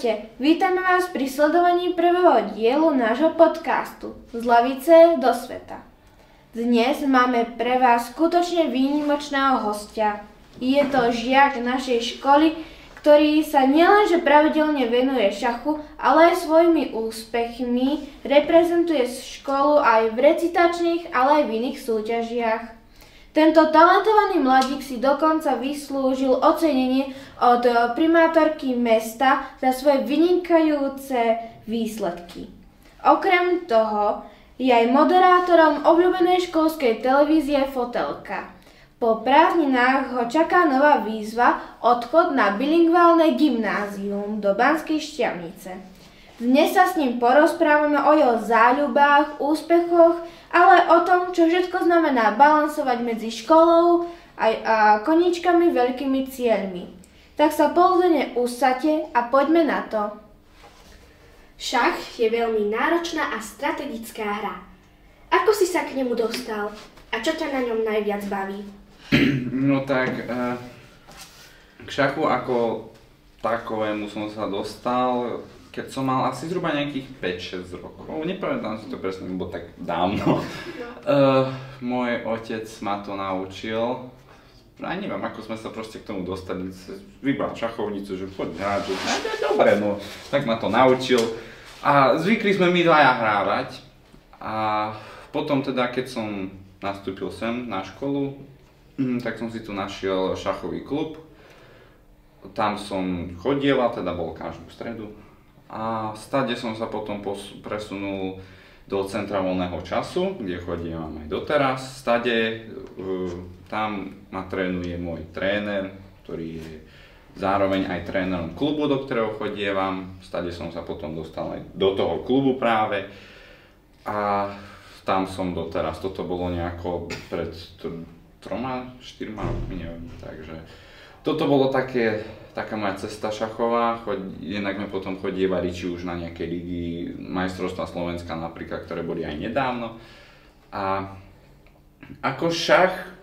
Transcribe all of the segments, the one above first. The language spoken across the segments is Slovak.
Ahojte, vítame vás pri sledovaní prvého dielu nášho podcastu Z lavice do sveta. Dnes máme pre vás skutočne výnimočného hostia. Je to žiak našej školy, ktorý sa nielenže pravidelne venuje šachu, ale aj svojimi úspechmi reprezentuje školu aj v recitačných, ale aj v iných súťažiach. Tento talentovaný mladík si dokonca vyslúžil ocenenie od primátorky mesta za svoje vynikajúce výsledky. Okrem toho je aj moderátorom obľúbenej školskej televízie Fotelka. Po prázdninách ho čaká nová výzva odchod na bilingválne gymnázium do Banskej Štiavnice. Dnes sa s ním porozprávame o jeho záľubách, úspechoch, ale o tom, čo všetko znamená balansovať medzi školou a koníčkami veľkými cieľmi. Tak sa pohodlne usadte a poďme na to. Šach je veľmi náročná a strategická hra. Ako si sa k nemu dostal a čo ťa na ňom najviac baví? No tak, k šachu ako takovému som sa dostal, keď som mal asi zhruba nejakých 5-6 rokov. Nepamätám si to presne, lebo tak dávno. Môj otec ma to naučil. Ja neviem, ako sme sa proste k tomu dostali. Vybral šachovnicu, že poď hrať, že dobre, no. Tak ma to naučil. A zvykli sme my dvaja hrávať. A potom teda, keď som nastúpil sem na školu, tak som si tu našiel šachový klub. Tam som chodieval, teda bol každú stredu. A stade som sa potom presunul do centra voľného času, kde chodievam aj doteraz. Stade tam ma trénuje môj tréner, ktorý je zároveň aj trénerom klubu, do ktorého chodievam. Stade som sa potom dostal aj do toho klubu práve. A tam som doteraz, toto bolo nejako pred 3-4 rokmi, neviem, takže toto bolo taká moja cesta šachová, jednak sme potom chodievali či už na nejaké ligy, majstrovstvá Slovenska napríklad, ktoré boli aj nedávno. A ako šach,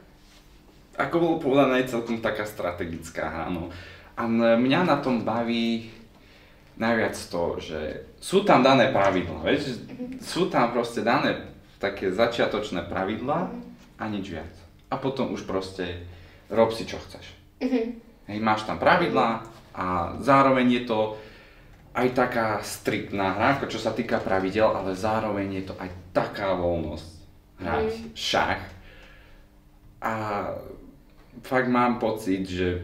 ako bolo povedané, je celkom taká strategická hra. No. A mňa na tom baví najviac to, že sú tam dané pravidlá, vieš? Sú tam proste dané také začiatočné pravidlá a nič viac. A potom už proste rob si čo chceš. Hej, máš tam pravidlá a zároveň je to aj taká striktná hra, ako čo sa týka pravidel, ale zároveň je to aj taká voľnosť hrať šach. A fakt mám pocit, že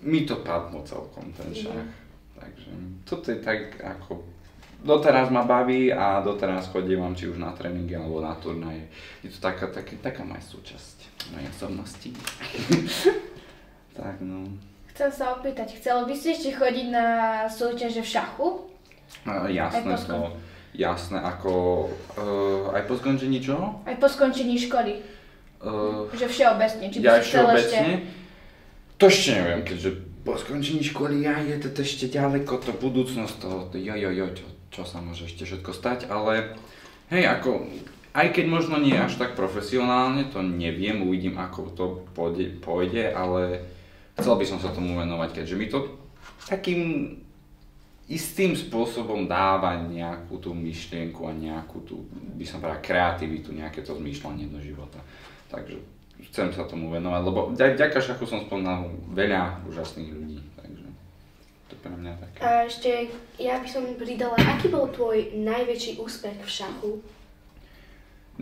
mi to padlo celkom ten šach. Takže toto je tak ako doteraz ma baví a doteraz chodím či už na tréningy alebo na turnaje. Je to taká moja súčasť mojej osobnosti. Tak no. Chcem sa opýtať, chcel by si ešte chodiť na súťaže v šachu? Jasné, ako aj po skončení čoho? Aj po skončení školy. Že všeobecne, či by ja si chcel ešte? To ešte neviem, keďže po skončení školy je to ešte ďaleko, to budúcnosť, čo sa môže ešte všetko stať, ale hej, ako aj keď možno nie až tak profesionálne, to neviem, uvidím ako to pôjde, ale chcel by som sa tomu venovať, keďže mi to takým istým spôsobom dáva nejakú tú myšlienku a nejakú tú, by som povedal, kreativitu, nejaké to zmýšľanie do života. Takže chcem sa tomu venovať, lebo vďaka šachu som spoznal veľa úžasných ľudí, takže to pre mňa také. A ešte ja by som pridala, aký bol tvoj najväčší úspech v šachu?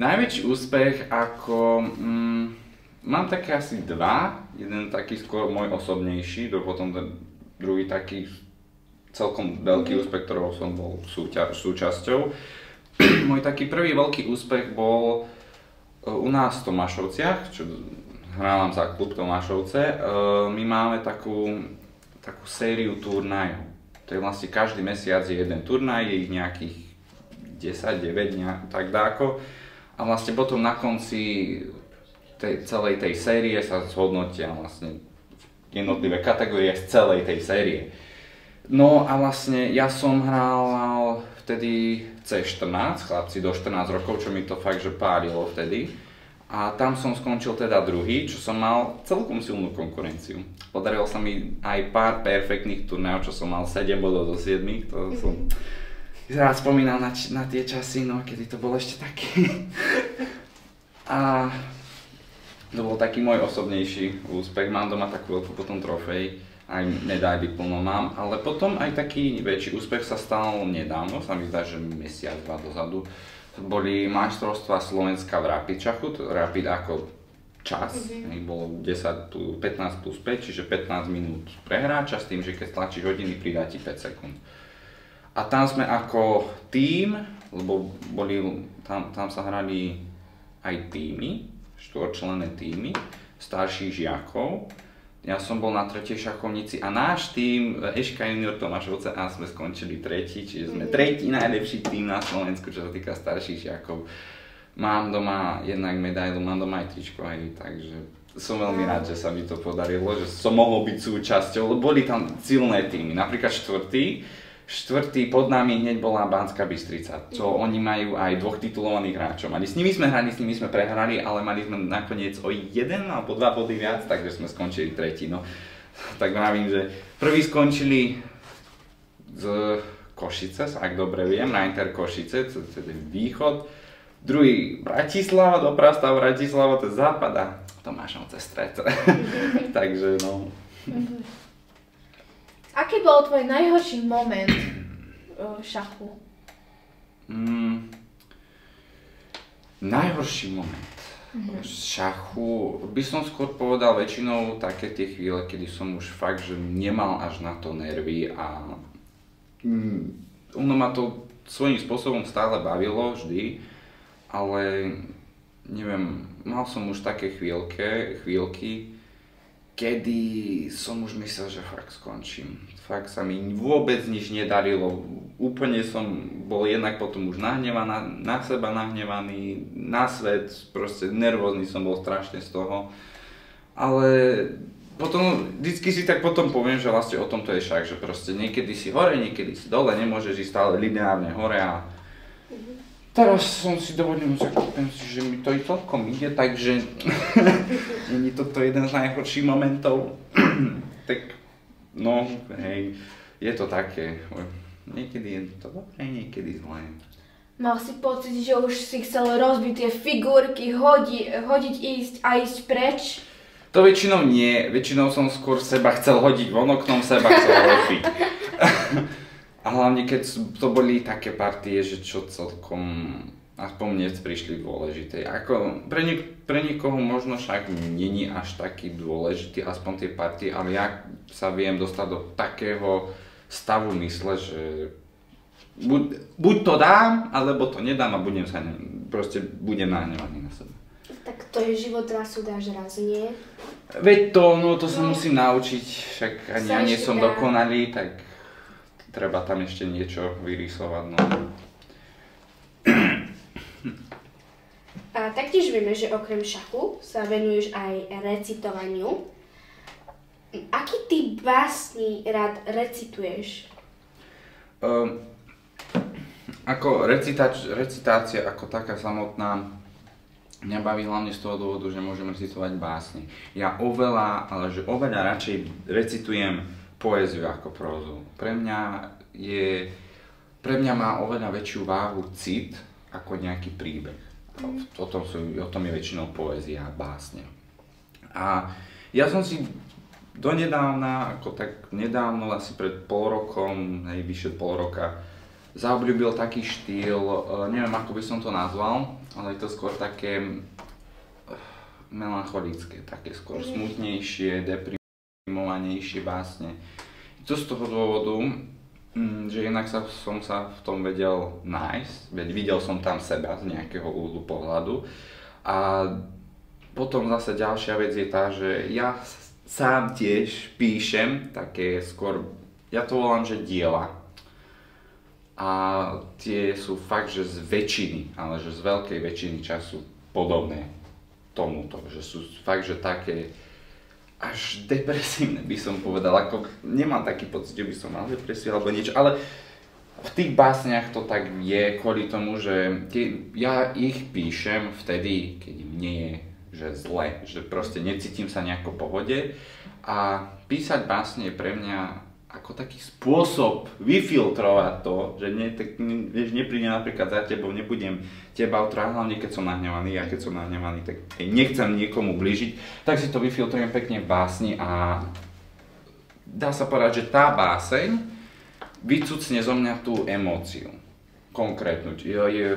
Najväčší úspech ako... mám také asi dva, jeden taký skôr môj osobnejší, potom ten druhý taký celkom veľký úspech, ktorého som bol súčasťou. Môj taký prvý veľký úspech bol u nás v Tomášovciach, čo hrávam za klub Tomášovce. My máme takú sériu turnajov. To je vlastne každý mesiac je jeden turnaj, je ich nejakých 10, 9, tak dáko. A vlastne potom na konci celej tej série sa zhodnotia vlastne jednotlivé kategórie z celej tej série. No a vlastne ja som hral vtedy C14, chlapci do 14 rokov, čo mi to fakt že pálilo vtedy. A tam som skončil teda druhý, čo som mal celkom silnú konkurenciu. Podarilo sa mi aj pár perfektných turnajov, čo som mal 7 bodov zo 7, to som rád spomínal na tie časy, no kedy to bolo ešte také. A to bol taký môj osobnejší úspech, mám doma takú veľkú potom trofej, aj medaily plno mám, ale potom aj taký väčší úspech sa stal nedávno, sa mi zdá, že mesiac, 2 dozadu. Boli majstrovstvá Slovenska v Rapidčachu, Rapid ako čas, bolo 15 plus 5, čiže 15 minút pre hráča s tým, že keď stlačíš hodiny, pridá ti 5 sekúnd. A tam sme ako tím, lebo tam sa hrali aj týmy, 4-členné týmy starších žiakov. Ja som bol na 3. šachovnici a náš tím Eška Junior Tomášovce a sme skončili 3., čiže sme 3. najlepší tím na Slovensku, čo sa týka starších žiakov. Mám doma jednak medailu, mám doma aj tričko, takže som veľmi rád, že sa mi to podarilo, že som mohol byť súčasťou, lebo boli tam silné týmy, napríklad štvrtý pod nami hneď bola Banská Bystrica, čo oni majú aj 2 titulovaných hráčov. S nimi sme prehrali, ale mali sme nakoniec o 1 alebo 2 body viac, takže sme skončili 3. No, tak vravím, že prví skončili z Košice, ak dobre viem, na Inter Košice, to je východ. Druhý Bratislava, doprastav Bratislava, to je západ a Tomášovce stred. Takže no. Aký bol tvoj najhorší moment v šachu? Najhorší moment v šachu by som skôr povedal väčšinou také tie chvíle, kedy som už fakt, že nemal až na to nervy a ono ma to svojím spôsobom stále bavilo vždy, ale neviem, mal som už také chvíľky, kedy som už myslel, že fakt skončím. Fakt sa mi vôbec nič nedarilo. Úplne som bol jednak potom už nahnevaný, na seba nahnevaný, na svet, proste nervózny som bol strašne z toho. Ale potom, vždycky si tak potom poviem, že vlastne o tom to je šach, že proste niekedy si hore, niekedy si dole, nemôžeš ísť stále lineárne hore a teraz som si dovolil, že mi to i celkom ide, takže není toto jeden z najhorších momentov. Tak no, hej, je to také, niekedy je to dobré, niekedy zlé. Mal si pocit, že už si chcel rozbiť tie figurky, hodiť, ísť preč? To väčšinou nie, väčšinou som skôr seba chcel hodiť von oknom, seba chcel lepiť. A hlavne keď to boli také partie, že čo celkom, aspoň mne prišli dôležité. Ako pre niekoho možno však není až taký dôležitý, aspoň tie partie, ale ja sa viem dostať do takého stavu mysle, že buď to dám, alebo to nedám a budem nahnevaný na seba. Tak to je život, raz dáš, raz nie. Veď to sa musím naučiť, však ani ja nie som dokonalý, tak treba tam ešte niečo vyrysovať, no. A taktiež vieme, že okrem šachu sa venuješ aj recitovaniu. Aký typ básni rád recituješ? Ako recitácia ako taká samotná mňa baví hlavne z toho dôvodu, že môžem recitovať básne. Ja oveľa radšej recitujem poéziu ako prózu. Pre mňa má oveľa väčšiu váhu cit ako nejaký príbeh. O tom je väčšinou poézia a básne. A ja som si donedávna, ako tak nedávno, asi pred pol rokom, vyše pol roka, zaobľúbil taký štýl, neviem ako by som to nazval, ale je to skôr také melancholické, také skôr smutnejšie, deprimovanejšie básne. To z toho dôvodu, že inak som sa v tom vedel nájsť, videl som tam seba z nejakého úhlu pohľadu. A potom zase ďalšia vec je tá, že ja sám tiež píšem také skôr, ja to volám, že diela. A tie sú fakt, že z väčšiny, ale že z veľkej väčšiny času podobné tomuto, že sú fakt, že také až depresívne by som povedal, ako nemám taký pocit, že by som mal depresiu alebo niečo, ale v tých básniach to tak je kvôli tomu, že ja ich píšem vtedy, keď mne je že zle, že proste necítim sa nejako v pohode a písať básne je pre mňa ako taký spôsob vyfiltrovať to, že nepríde napríklad za tebou, nebudem teba otrávať, hlavne keď som nahnevaný, a keď som nahnevaný, tak nechcem niekomu blížiť, tak si to vyfiltrujem pekne v básni a dá sa povedať, že tá báseň vycucne zo mňa tú emóciu konkrétnu.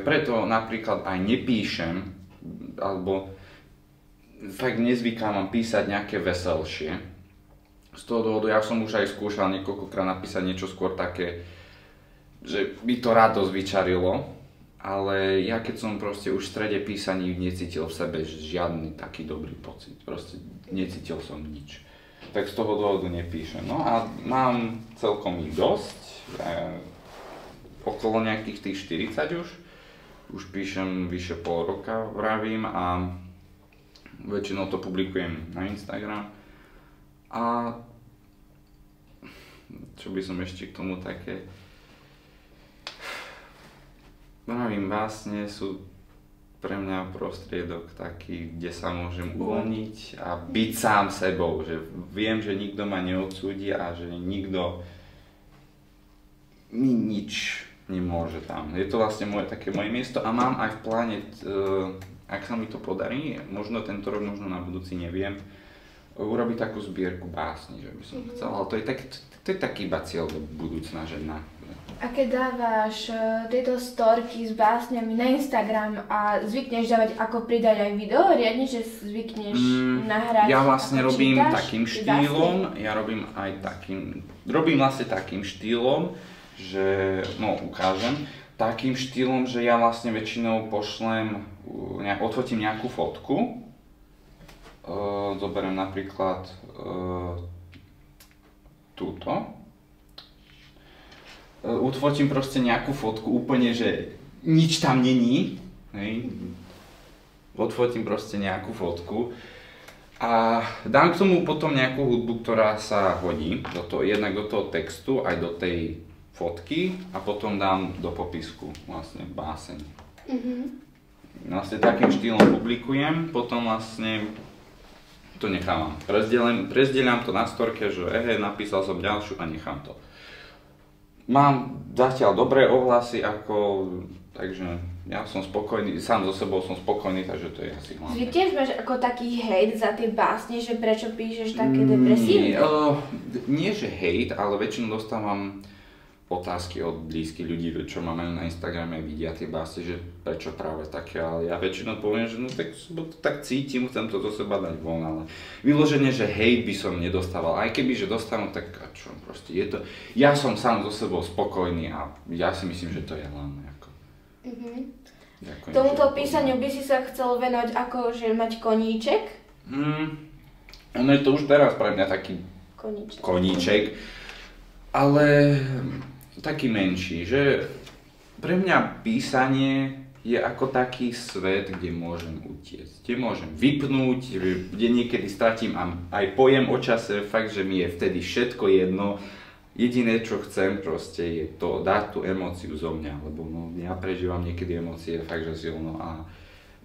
Preto napríklad aj nepíšem, alebo fakt nezvykám vám písať nejaké veselšie. Z toho dôvodu ja som už aj skúšal niekoľkokrát napísať niečo skôr také, že by to radosť vyčarilo, ale ja keď som proste už v strede písaní necítil v sebe žiadny taký dobrý pocit, proste necítil som nič. Tak z toho dôvodu nepíšem. No a mám celkom ich dosť, okolo nejakých tých 40 už píšem vyše pol roka vravím a väčšinou to publikujem na Instagram. A čo by som ešte k tomu také... Vravím, básne sú pre mňa prostriedok taký, kde sa môžem uvoľniť a byť sám sebou. Že viem, že nikto ma neodsúdi a že nikto mi nič nemôže tam. Je to vlastne také moje miesto a mám aj v pláne, ak sa mi to podarí, možno tento rok, možno na budúci, neviem, urobiť takú zbierku básni, že by som chcel, ale to je taký iba cieľ do budúcna, že na. A keď dávaš tieto storky s básňami na Instagram a zvykneš dávať ako pridať aj video, riadne, že zvykneš nahrať? Ja vlastne robím čítaš, takým štýlom, robím vlastne takým štýlom, že, ukážem, takým štýlom, že ja vlastne väčšinou odfotím nejakú fotku, zoberiem napríklad túto, odfotím proste nejakú fotku úplne, že nič tam není, hej. Odfotím proste nejakú fotku a dám k tomu potom nejakú hudbu, ktorá sa hodí, jednak do toho textu, aj do tej fotky a potom dám do popisku vlastne báseň. Vlastne takým štýlom publikujem, potom vlastne to nechávam. Prezdieľam to na storke, že napísal som ďalšiu a nechám to. Mám zatiaľ dobré ohlasy, takže ja som spokojný, sám so sebou som spokojný, takže to je asi hlavné. Zvykneš máš ako taký hejt za tie básne, že prečo píšeš také depresívne? Nie, že hejt, ale väčšinou dostávam otázky od blízkych ľudí, čo máme na Instagrame, vidia tie básne, že prečo práve také, ale ja väčšinou poviem, že tak cítim, chcem to zo seba dať von, ale vyloženie, že hejt by som nedostával, aj keby, že dostanú, tak a čo, proste je to, ja som sám so sebou spokojný a ja si myslím, že to je hlavné. Tomuto písaniu by si sa chcel venovať ako, že mať koníček? Ono je to už teraz pre mňa taký koníček, ale taký menší, že pre mňa písanie je ako taký svet, kde môžem utiecť, kde môžem vypnúť, kde niekedy stratím aj pojem o čase, fakt, že mi je vtedy všetko jedno. Jediné, čo chcem proste je to dať tú emóciu zo mňa, lebo ja prežívam niekedy emócie fakt, že silno a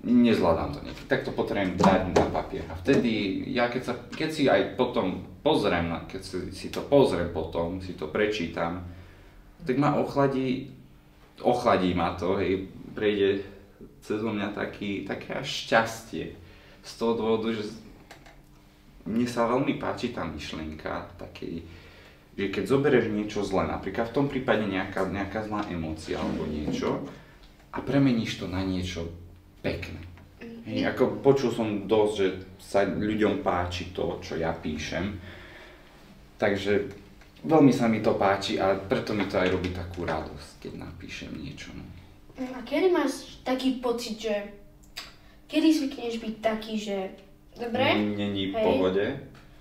nezvládam to niekedy. Tak to potrebujem dať na papier. A vtedy, ja keď si aj potom pozriem, keď si to pozriem potom, si to prečítam, tak ma ochladí ma to, prejde cez mňa také až šťastie. Z toho dôvodu, že mne sa veľmi páči tá myšlienka takej, že keď zoberieš niečo zlé, napríklad v tom prípade nejaká zlá emócia alebo niečo a premeníš to na niečo pekné. Ako počul som dosť, že sa ľuďom páči to, čo ja píšem, takže veľmi sa mi to páči a preto mi to aj robí takú radosť, keď napíšem niečo. A kedy máš taký pocit, že kedy zvykneš byť taký, že dobre, není v pohode?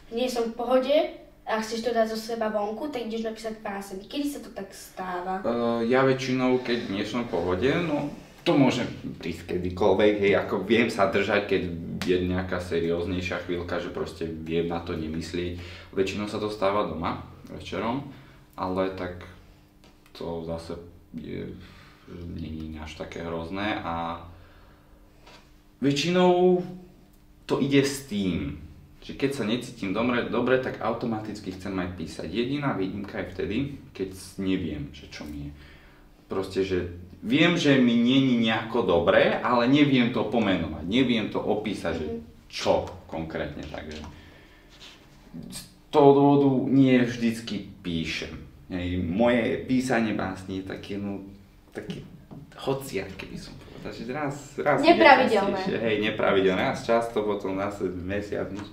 Nie som v pohode a chceš to dať zo seba vonku, tak ideš napísať báseň. Kedy sa to tak stáva? Ja väčšinou, keď nie som v pohode, to môže prísť kedykoľvek, ako viem sa držať, keď je nejaká serióznejšia chvíľka, že proste viem na to nemyslieť. Väčšinou sa to stáva doma, večerom, ale tak to zase nie je až také hrozné a väčšinou to ide s tým, že keď sa necítim dobre, tak automaticky chcem aj písať. Jediná výnimka je vtedy, keď neviem, že čo mi je. Proste, že viem, že mi nie je nejako dobre, ale neviem to pomenovať, neviem to opísať, že čo konkrétne. Takže z toho dôvodu nie vždycky píšem. Moje písanie básni je také, taký hociak, keby som povedal. Takže raz nepravidelné. Hej, nepravidelné. Raz často, potom zase mesiac nič.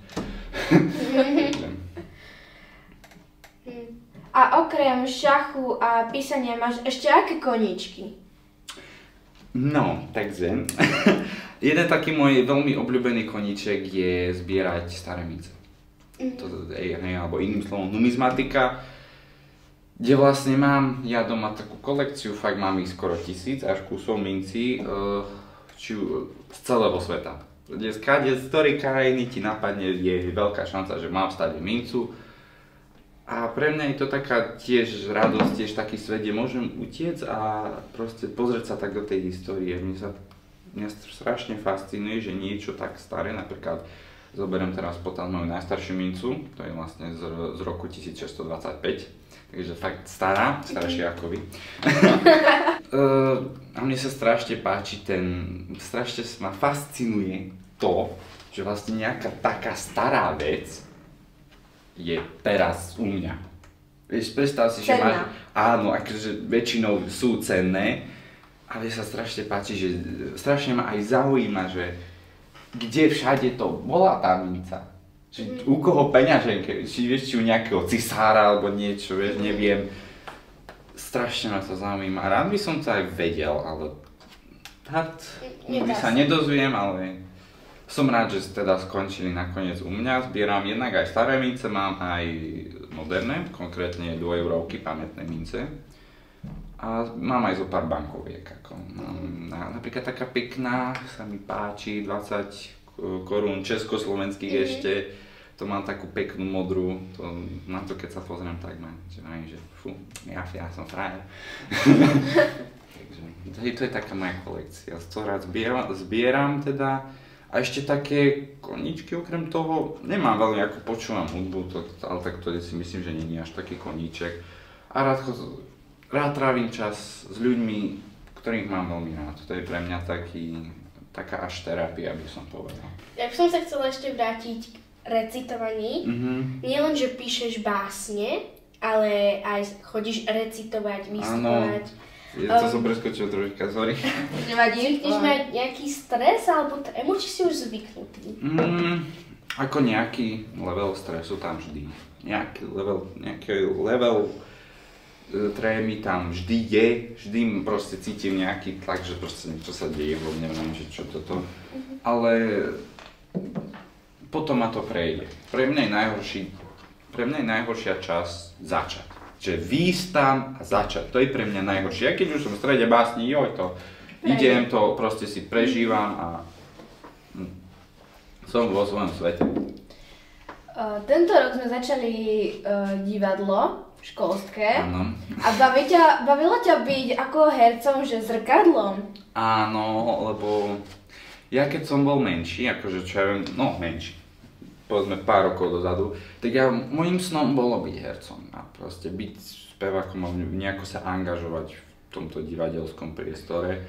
A okrem šachu a písania máš ešte aké koníčky? No, takže jeden taký môj veľmi obľúbený koníček je zbierať staré mince. Alebo iným slovom numizmatika, kde vlastne mám ja doma takú kolekciu, fakt mám ich skoro 1000 až kusov mincí z celého sveta. Dneska, z ktorej krajiny ti napadne, je veľká šanca, že mám stade mincu. A pre mňa je to taká tiež radosť, tiež taký svet, kde môžem utiec a proste pozrieť sa tak do tej histórie. Mňa strašne fascinuje, že niečo tak staré, napríklad zoberiem teraz potom moju najstaršiu mincu, to je vlastne z roku 1625. Takže fakt staršia ako vy. A mne sa strašne páči strašne ma fascinuje to, že vlastne nejaká taká stará vec je teraz u mňa. Vieš, predstav si, že máš, áno, akože väčšinou sú cenné, ale sa strašne páči, že strašne ma aj zaujíma, že kde všade to bola tá minca. Či u koho peňaženke, či u nejakého cisára alebo niečo, vieš, neviem. Strašne ma to zaujíma. Rád by som to aj vedel, ale nikdy sa nedozviem, ale som rád, že teda skončili nakoniec u mňa. Zbieram jednak aj staré mince, mám aj moderné, konkrétne 2 eurovky pamätné mince. A mám aj zo pár bankoviek. Napríklad taká pekná, sa mi páči, 20 korún československých ešte. To mám takú peknú modrú, na to keď sa pozriem tak že fú, ja som frajer. Takže to je taká moja kolekcia, z toho rád zbieram teda. A ešte také koníčky okrem toho, nemám veľmi, ako počúvam hudbu, ale tak to si myslím, že nie je až taký koníček. A rád trávim čas s ľuďmi, ktorých mám veľmi rád. To je pre mňa taká až terapia, by som povedal. Ja by som sa chcela ešte vrátiť k recitovaní. Nie len, že píšeš básne, ale aj chodíš recitovať, vystupovať. Áno, to som preskočil troška, sorry. Nevadí. Chceš mať nejaký stres alebo trému, či si už zvyknutý? Ako nejaký level stresu tam vždy. Nejaký level trémy tam vždy je, vždy proste cítim nejaký tlak, že proste niečo sa deje, neviem, že čo toto. Ale potom ma to prejde. Pre mňa je najhoršia časť začať. Že výjsť tam a začať. To je pre mňa najhoršie. Ja keď už som v strede básni, idem to, proste si prežívam a som vo svojom svete. Tento rok sme začali divadlo školské. Áno. A bavilo ťa byť ako hercom, že zrkadlom? Áno, lebo ja keď som bol menší, akože čo ja viem, menší, povedzme pár rokov dozadu, tak môjim snom bolo byť hercom a proste byť spevákom a nejako sa angažovať v tomto divadelskом priestore.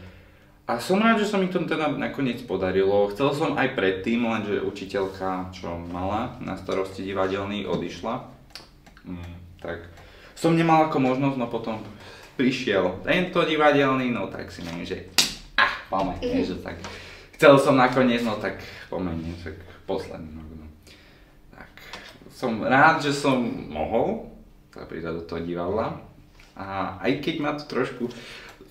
A som rád, že sa mi to teda nakoniec podarilo. Chcel som aj predtým, lenže učiteľka, čo mala na starosti divadelný, odišla. Tak som nemal ako možnosť, no potom prišiel tento divadelný, no tak si neviem, že pomeň, že tak. Chcel som nakoniec, no tak pomeň, tak posledný. Tak som rád, že som mohol sa pridať do toho divadla. A aj keď ma to trošku...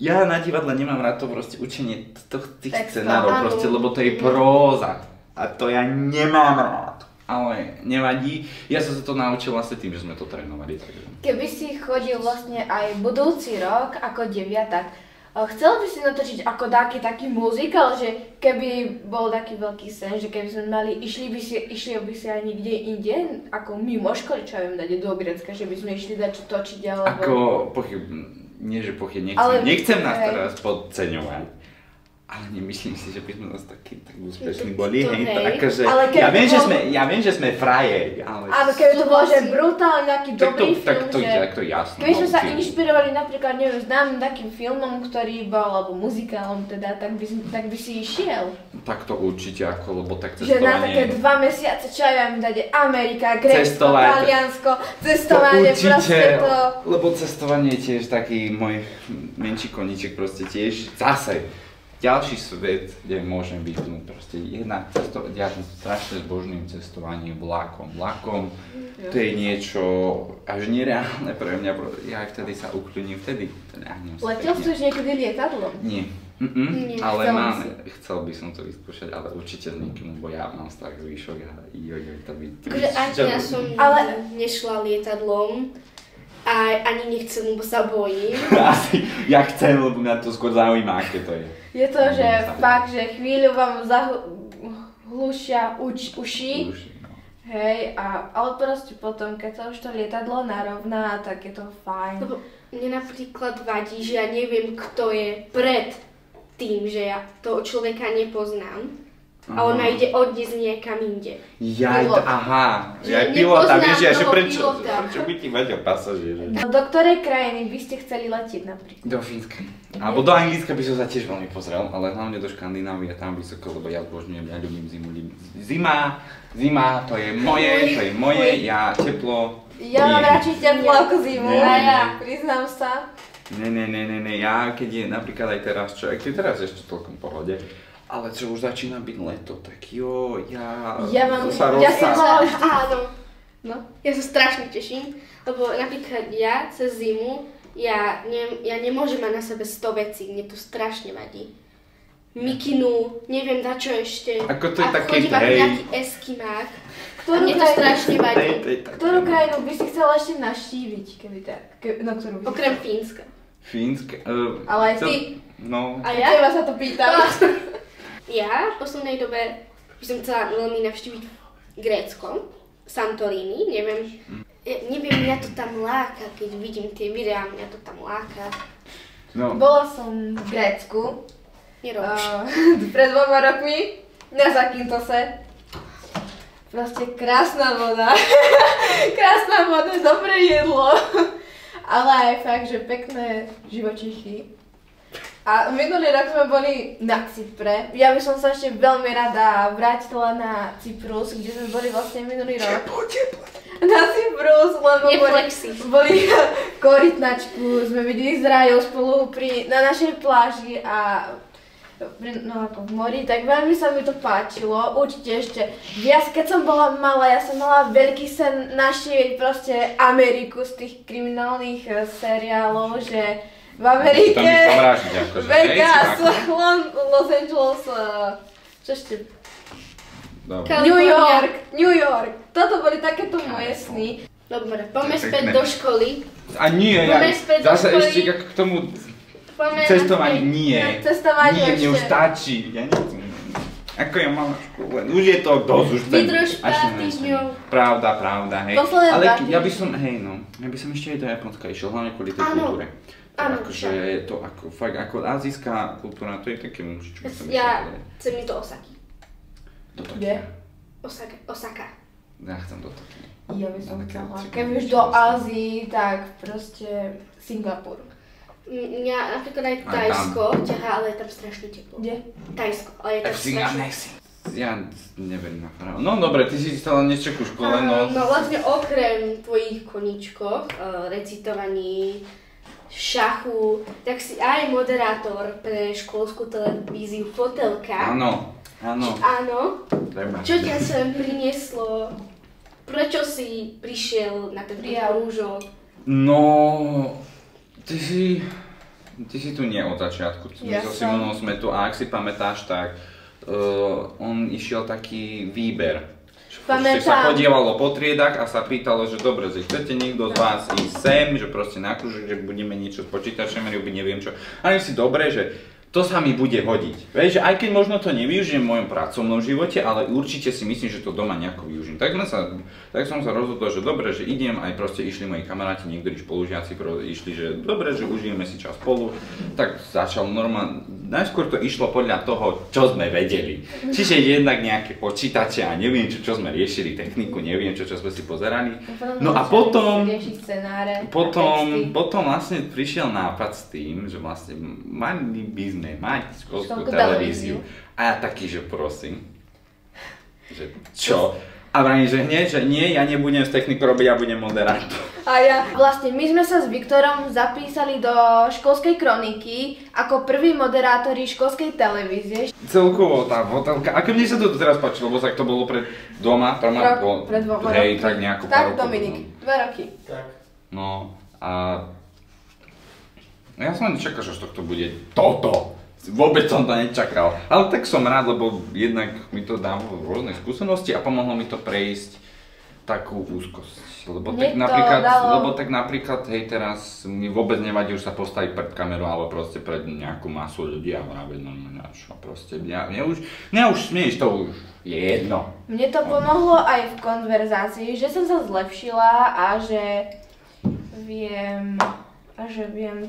Ja na divadle nemám rád to proste učenie tých scenárov, proste, lebo to je próza. A to ja nemám rád. Ale nevadí, ja som sa to naučil vlastne tým, že sme to trénovali. Takže. Keby si chodil vlastne aj budúci rok ako deviatak, chcel by si natočiť ako taký muzikál, že keby bol taký veľký sen, že keby sme mali, išli by si aj niekde inde, ako mimo školy, čo ja viem, dať do Grécka, že by sme išli dať čo točiť, alebo... nie že pochybne, Ale- nechcem nás teraz podceňovať. Ale nemyslím si, že by sme nás tak úspešní boli, To hej, hej. takže Ale keby ja viem, že sme frajeri, ale... Áno, keby to bolo, že Súhlasím. brutálne nejaký dobrý film, tak to že... jasné. Keby sme sa film. inšpirovali napríklad, neviem, známym takým filmom, ktorý bol, alebo muzikálom teda, tak by si išiel. Tak to určite ako, lebo tak Že na také cestovanie... 2 mesiace, čo ja viem, dať Amerika, Grécko, Cestovať. Taliansko, cestovanie, proste to... Lebo cestovanie je tiež taký môj menší koníček, proste tiež zase ďalší svet, kde môžem byť, no proste ja strašne zbožňujem cestovanie vlakom. Vlakom to je niečo až nereálne pre mňa, ja vtedy sa ukľudním, vtedy ľahnem sa Letel pekne. si už niekedy lietadlom? Nie. Nie, Ale chcel máme, si. chcel by som to vyskúšať, ale určite s niekým, lebo ja mám strach z výšok a to by... Takže ani ja som Ale- nešla lietadlom a ani nechcem, lebo sa bojím. Asi, ja chcem, lebo mňa to skôr zaujíma, aké to je. Je to, že Sa- fakt, že chvíľu vám zahlušia uši, Už, no. hej, ale proste potom, keď sa už to lietadlo narovná, tak je to fajn. Lebo mne napríklad vadí, že ja neviem, kto je pred tým, že ja toho človeka nepoznám. A on ma ide odniesť niekam inde. Pilot. Aha, Že ja pilota, nepoznám vieš, že toho prečo pilota. by ti vadil pasažier? Do ktorej krajiny by ste chceli letieť napríklad? Do Fínska. Alebo do Anglicka by som sa tiež veľmi pozrel, ale hlavne do Škandinávie, tam vysoko, lebo ja zbožňujem, ja ľúbim zimu. Zima, to je moje, ja teplo. Ja mám nie. radšej teplo ako zimu, Nie, a nie, ja nie. priznám sa. Ne, ja keď je napríklad aj teraz, čo, aj keď teraz ešte celkom v pohode, ale čo už začína byť leto, tak Ja mám- to sa ja som rozsá. mala- Áno. No. Ja sa strašne teším, lebo napríklad ja cez zimu, ja nemôžem mať na sebe 100 vecí, mne to strašne vadí. Mikinu, neviem za čo ešte. Ako to je a také, chodím ako hej. nejaký eskimák. A Ktorú mne to krajinu- strašne vadí. Ktorú krajinu by si chcela ešte navštíviť, keby tak? No, ktorú by si Okrem chcela? Fínska. Fínske. Ale aj ty. No. A Ja? ja? Teba sa to pýtam. Ja v poslednej dobe by som chcela veľmi navštíviť Grécko, Santorini, neviem. Neviem, mňa to tam láka, keď vidím tie videá, mňa to tam láka. No. Bola som v Grécku Nerobíš. pred 2 rokmi na Zakintose. Proste krásna voda. Krásna voda, dobré jedlo. Ale aj fakt, že pekné živočichy. A minulý rok sme boli na Cypre. Ja by som sa ešte veľmi rada vrátila na Cyprus, kde sme boli vlastne minulý rok. Na Cyprus, lebo boli korytnačku, sme videli z rajov spolu na našej pláži a no ako v mori, tak veľmi sa mi to páčilo. Určite ešte viac, keď som bola malá, ja som mala veľký sen navštíviť proste Ameriku z tých kriminálnych seriálov, že v Amerike, Tam išla vraždiť, akože, Vegas, hej, si Los Angeles, čo ešte? Dobre. New York. Toto boli takéto moje sny. Dobre, poďme Tak späť pekné. do školy. A nie, Poďme späť do zase školy. ešte k tomu Poďme cestovaniu, naspäť. nie. Cestovaniu Nie, mne už ešte. stačí. Ja nechcem. Ako ja mám školu, už je to dosť, už chcem. Vydrž až pár nechcem. týždňov. Pravda, hej. Posledné Ale 2 týždne. ja by som, ja by som ešte aj do Japonska išiel, hlavne kvôli tej Áno. kultúre. To Áno, akože je to ako, fakt, ako azijská kultúra, to je také mužičko. Ja chcem ísť do Osaky. Do Kde? Tokia. Osaka. Ja chcem do Tokia. Ja by som Ale chcela. keď- Keby už do Ázii, tak proste Singapur. Mňa napríklad aj Aj tam. Tajsko ťahá, ale je tam strašne teplo. Kde? Tajsko, ale je tam strašne. Ja neverím na faraón. No dobre, ty si stala niečo ku škole, no. No vlastne okrem tvojich koníčkoch, recitovaní, šachu, tak si aj moderátor pre školskú televíziu Fotelka. Áno. Áno. Treba. Čo ťa sem prinieslo? Prečo si prišiel na ten krúžok? No, ty si tu nie od začiatku. My Ja so som. Simonou sme tu a ak si pamätáš, tak on išiel taký výber. Proste sa Pamätám. podievalo po triedach a sa pýtalo, že dobre, že chcete niekto z vás ísť sem, že proste na krúžok, že budeme niečo s počítačom, robiť neviem čo. A my si dobre, že to sa mi bude hodiť. Vieš, že aj keď možno to nevyužijem v mojom pracovnom živote, ale určite si myslím, že to doma nejako využijem. Tak som sa rozhodol, že dobre, že idem, aj proste išli moji kamaráti, niektorí spolužiaci išli, že dobre, že užijeme si čas spolu. Tak začal normálne, najskôr to išlo podľa toho, čo sme vedeli. Čiže jednak nejaké počítače a neviem čo sme riešili, techniku, neviem čo sme si pozerali. No a potom vlastne prišiel nápad s tým, že vlastne mali by sme mať školskú televíziu. A ja taký, že prosím, že čo? A vrajím, že hneď, že nie, ja nebudem s technikou robiť, ja budem moderátor. A ja, vlastne my sme sa s Viktorom zapísali do školskej kroniky ako prví moderátori školskej televízie. Celkovo tá hotelka, ako mne sa to teraz páčilo, lebo tak to bolo pred dvoma, pred dvoma hej, roky. tak nejako Tak, rokov. Dominik, 2 roky. Tak. No a ja som nečakal, že z tohto bude toto. Vôbec som to nečakal. Ale tak som rád, lebo jednak mi to dávalo rôzne skúsenosti a pomohlo mi to prejsť takú úzkosť. Lebo tak napríklad, hej, teraz mi vôbec nevadí už sa postaviť pred kamerou alebo proste pred nejakú masu ľudí a vraviť normálne čo proste. Mne už to už je jedno. Mne to pomohlo aj v konverzácii, že som sa zlepšila a že viem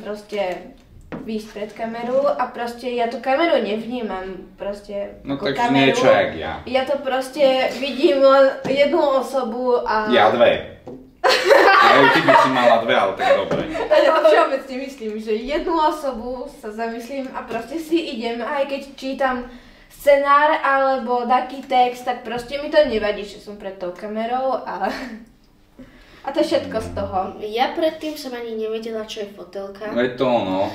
proste výjsť pred kameru a proste ja tú kameru nevnímam proste no ako tak kameru. Niečo jak ja. Ja to proste vidím len jednu osobu a... Ja dve. Ty by si mala dve, ale tak dobre. Ja všeobecne myslím, že jednu osobu sa zamyslím a proste si idem, aj keď čítam scenár alebo taký text, tak proste mi to nevadí, že som pred tou kamerou a to je všetko z toho. Ja predtým som ani nevedela, čo je fotelka. Je to ono.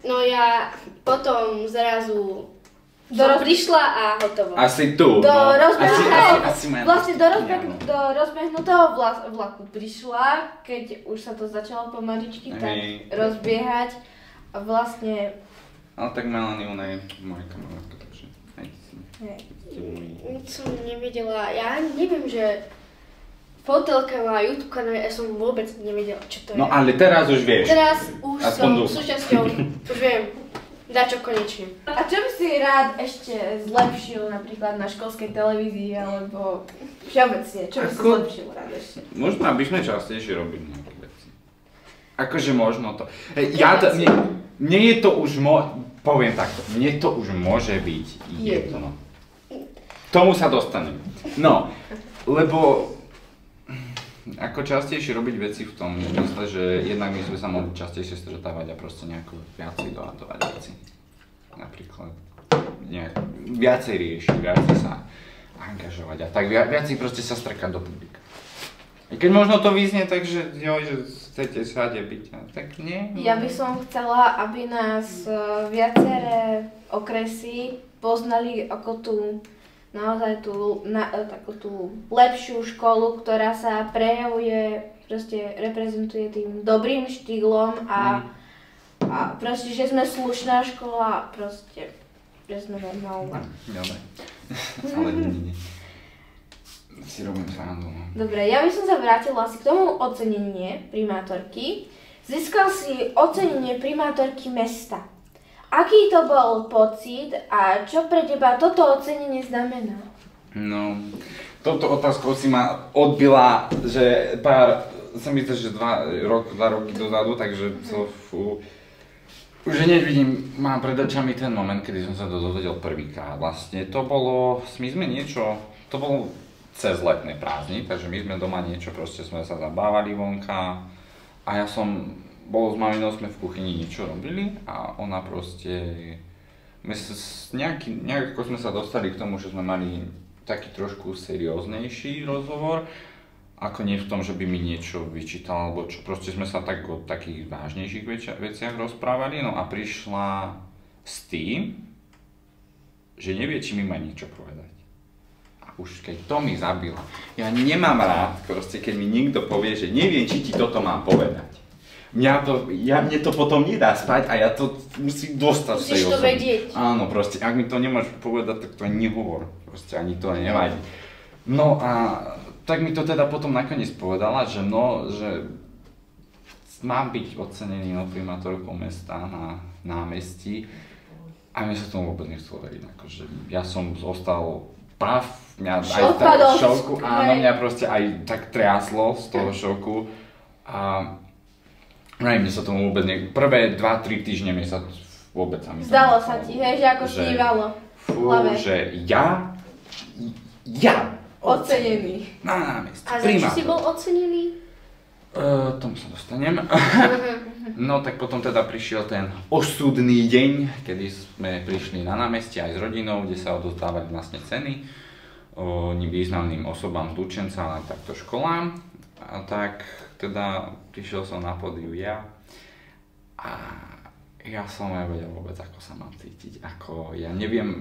No ja potom zrazu som prišla a hotovo. Asi tu. Do rozbehnutého vlaku prišla, keď už sa to začalo pomaličky tak rozbiehať a vlastne... Ale tak Melanie, ona je moja kamarátka, takže aj si. Nic som nevedela, ja neviem, že fotelka má YouTube kanál, ja som vôbec nevedela, čo to je. No ale teraz už vieš. Teraz už som súčasťou, už viem, dačo konečne. A čo by si rád ešte zlepšil napríklad na školskej televízii, alebo všeobecne, čo by si zlepšil rád ešte? Možno, aby sme častejšie robili nejaké veci. Akože možno to. Mne je to už poviem takto, mne to už môže byť jedno. Tomu sa dostanem. No, lebo ako častejšie robiť veci v tom mysle, že jednak my sme sa mohli častejšie stretávať a proste nejako viacej dohadovať veci. Napríklad viacej riešiť, viacej sa angažovať a tak viacej proste sa strkať do publika. I keď možno to vyznie tak, že chcete všade byť, tak nie. Ja by som chcela, aby nás viaceré okresy poznali ako naozaj takú tú lepšiu školu, ktorá sa prejavuje, proste reprezentuje tým dobrým štýlom a proste, že sme slušná škola, proste, že sme normálna. Dobre, ale nie. Si robím srandu. Dobre, ja by som sa vrátila asi k tomu ocenenie primátorky. Získal si ocenenie primátorky mesta. Aký to bol pocit a čo pre teba toto ocenenie znamená? No, touto otázkou si ma odbila, že sa mi zdá, že 2 roky dozadu, takže už hneď vidím, mám pred očami ten moment, kedy som sa to dozvedel prvýkrát. Vlastne to bolo cez letné prázdniny, takže my sme doma niečo, proste sme sa zabávali vonka a ja som bol s maminou, sme v kuchyni niečo robili a ona proste, nejako sme sa dostali k tomu, že sme mali taký trošku serióznejší rozhovor, ako nie v tom, že by mi niečo vyčítal, alebo čo, proste sme sa tak o takých vážnejších veciach rozprávali, no a prišla s tým, že nevie, či mi má niečo povedať. A už keď to mi zabilo, ja nemám rád, proste keď mi niekto povie, že neviem, či ti toto mám povedať. Mne to potom nedá spať a ja to musím dostať z tej osoby. Musíš to vedieť. Áno, proste, ak mi to nemáš povedať, tak to ani nehovor. Proste ani to nevadí. No a tak mi to teda potom nakoniec povedala, že mám byť ocenený primátorkou mesta na námestí a mne sa tomu vôbec nechcelo veriť, akože ja som zostal mňa aj šoku, áno, mňa proste aj tak triaslo z toho šoku a mne sa tomu vôbec prvé 2-3 týždne mi sa vôbec sa mi zdalo sa ti, hej, že ako snívalo. Že ja ocenený. Na námestí. A za čo si bol ocenený? Tomu sa dostanem. No tak potom teda prišiel ten osudný deň, kedy sme prišli na námestie aj s rodinou, kde sa odozdávali vlastne ceny významným osobám z Lučenca, ale takto školám. A tak teda prišiel som na pódiu ja a ja som nevedel vôbec, ako sa mám cítiť. Ja neviem,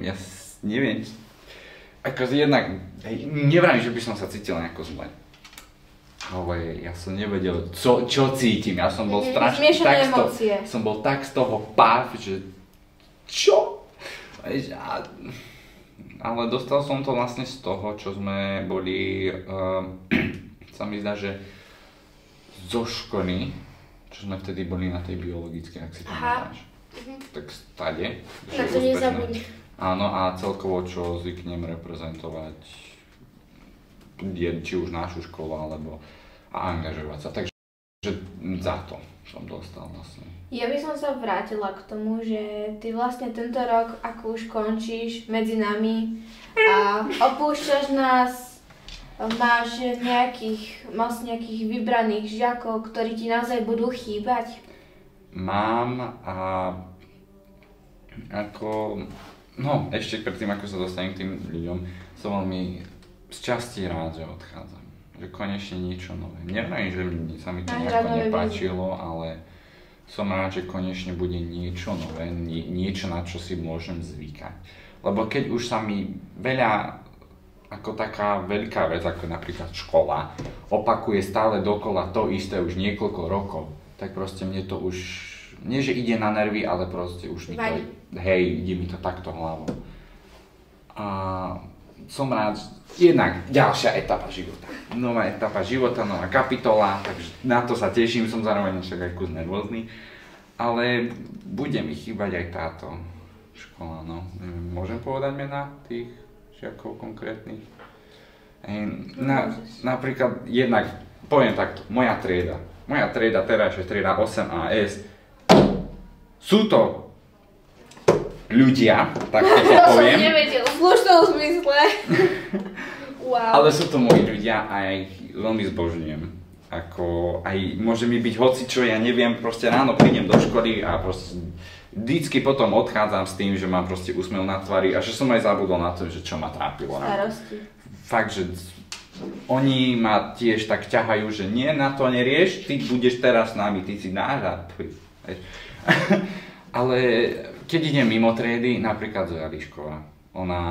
akože jednak, nevrám, že by som sa cítil nejako zle. Ale ja som nevedel, čo cítim. Ja som bol strašne som bol tak z toho páv, že čo? Ale dostal som to vlastne z toho, čo sme boli, sa mi zdá, že zo školy, čo sme vtedy boli na tej biologickej, ak si pamätáš. Tak stade. Na to nezabudni. Áno, a celkovo čo zvyknem reprezentovať, či už našu školu, alebo a angažovať sa. Takže za to som dostal vlastne. Ja by som sa vrátila k tomu, že ty vlastne tento rok, ako už končíš medzi nami a opúšťaš nás, máš nejakých vybraných žiakov, ktorí ti naozaj budú chýbať? Mám a ešte predtým, ako sa dostanem k tým ľuďom, som veľmi z časti rád, že odchádzam. Že konečne niečo nové. Neviem, že sa mi to nejako nepáčilo, ale som rád, že konečne bude niečo nové, niečo, na čo si môžem zvykať. Lebo keď už sa mi veľa, ako taká veľká vec, ako napríklad škola, opakuje stále dokola to isté už niekoľko rokov, tak proste mne to už, nie že ide na nervy, ale proste už mi to, ide mi to takto hlavou. A som rád, jednak ďalšia etapa života. Nová etapa života, nová kapitola, takže na to sa teším, som zároveň však aj kus nervózny. Ale bude mi chýbať aj táto škola, no. Môžem povedať mená tých žiakov konkrétnych? Napríklad, jednak, poviem takto, moja trieda teraz je trieda 8AS. Sú to ľudia, tak to poviem. To som nevedel. V slušnom zmysle. Wow. Ale sú to moji ľudia a ja ich veľmi zbožňujem. Aj môže mi byť hocičo, ja neviem, proste ráno prídem do školy a proste vždycky potom odchádzam s tým, že mám proste úsmev na tvári a že som aj zabudol na to, že čo ma trápilo. Starosti. Fakt, že oni ma tiež tak ťahajú, že nie, na to nerieš, ty budeš teraz s nami, ty si náš. Ale keď idem mimo triedy, napríklad Zoja Lišková, ona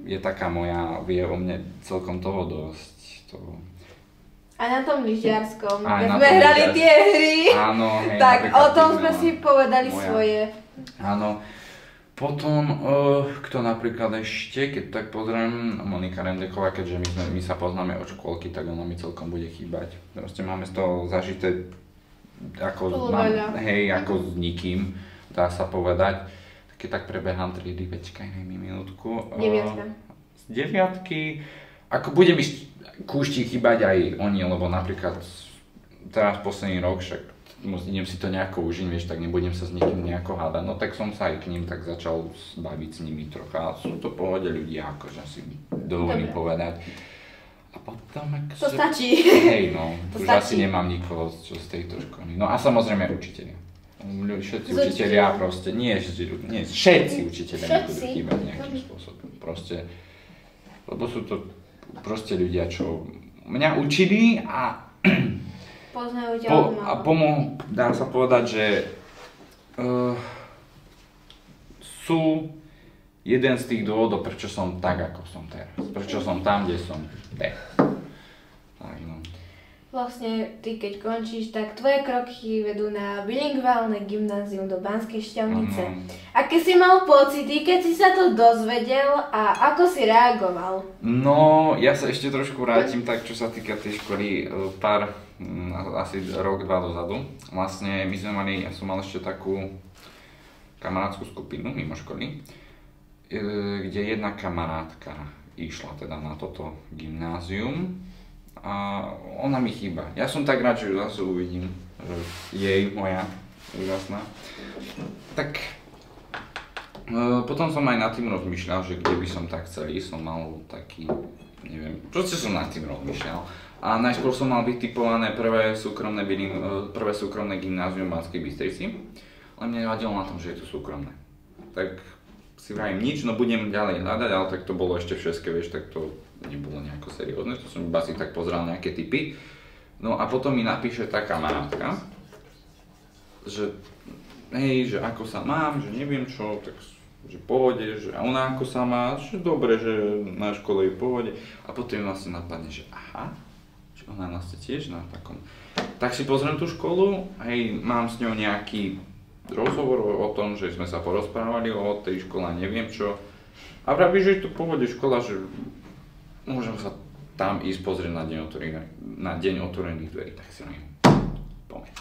je taká moja, vie o mne celkom toho dosť. A na tom lyžiarskom, keď sme hrali tie hry, áno, hej, tak o tom sme si povedali svoje. Áno. Potom, kto napríklad ešte, keď tak pozriem, Monika Rendeková, keďže my sa poznáme od škôlky, tak ona mi celkom bude chýbať. Proste máme z toho zažité ako s nikým, dá sa povedať. Keď tak prebehám triedy, počkaj, daj mi minútku. Z 9. Ako bude mi kúšti chýbať aj oni, lebo napríklad teraz posledný rok, však idem si to nejako užiť, vieš, tak nebudem sa s nikým nejako hádať. No tak som sa aj k ním tak začal baviť s nimi trocha. Sú to pohode ľudia, akože si dovolím povedať. A potom to stačí. Hej, no, to už stačí. Asi nemám nikoho z tejto školy. No a samozrejme učitelia. Všetci učitelia proste, nie všetci učitelia nebudú chýbať nejakým spôsobom. Proste, lebo sú to proste ľudia, čo mňa učili a poznajú ťa dá sa povedať, že sú jeden z tých dôvodov, prečo som tak, ako som teraz. Prečo som tam, kde som teraz. Tak, no. Vlastne ty keď končíš, tak tvoje kroky vedú na bilingválne gymnázium do Banskej Štiavnice. Aké si mal pocity, keď si sa to dozvedel a ako si reagoval? No, ja sa ešte trošku vrátim tak, čo sa týka tej školy, asi rok, dva dozadu. Vlastne my sme mali, ja som mal ešte takú kamarátskú skupinu mimo školy, kde jedna kamarátka išla teda na toto gymnázium a ona mi chýba. Ja som tak rád, že ju zase uvidím, že moja úžasná. Tak potom som aj nad tým rozmýšľal, že kde by som tak chcel ísť, som mal taký, neviem, proste som nad tým rozmýšľal. A najskôr som mal vytipované prvé súkromné gymnázium v Banskej Bystrici, ale mne nevadilo na tom, že je to súkromné. Tak si vravím nič, no budem ďalej hľadať, ale tak to bolo ešte v Šeske, vieš, tak to nebolo nejako seriózne, to som iba si tak pozeral nejaké tipy. No a potom mi napíše tá kamarátka, že hej, že ako sa mám, že neviem čo, tak že pohode, že a ona ako sa má, že dobre, že na škole je v pohode. A potom mi vlastne napadne, že aha, že ona vlastne tiež na takom. Tak si pozriem tú školu, hej, mám s ňou nejaký rozhovor o tom, že sme sa porozprávali o tej škole, neviem čo. A vraví, že je tu v pohode škola, že môžem sa tam ísť pozrieť na deň otvorených dverí, tak si neviem, poďme.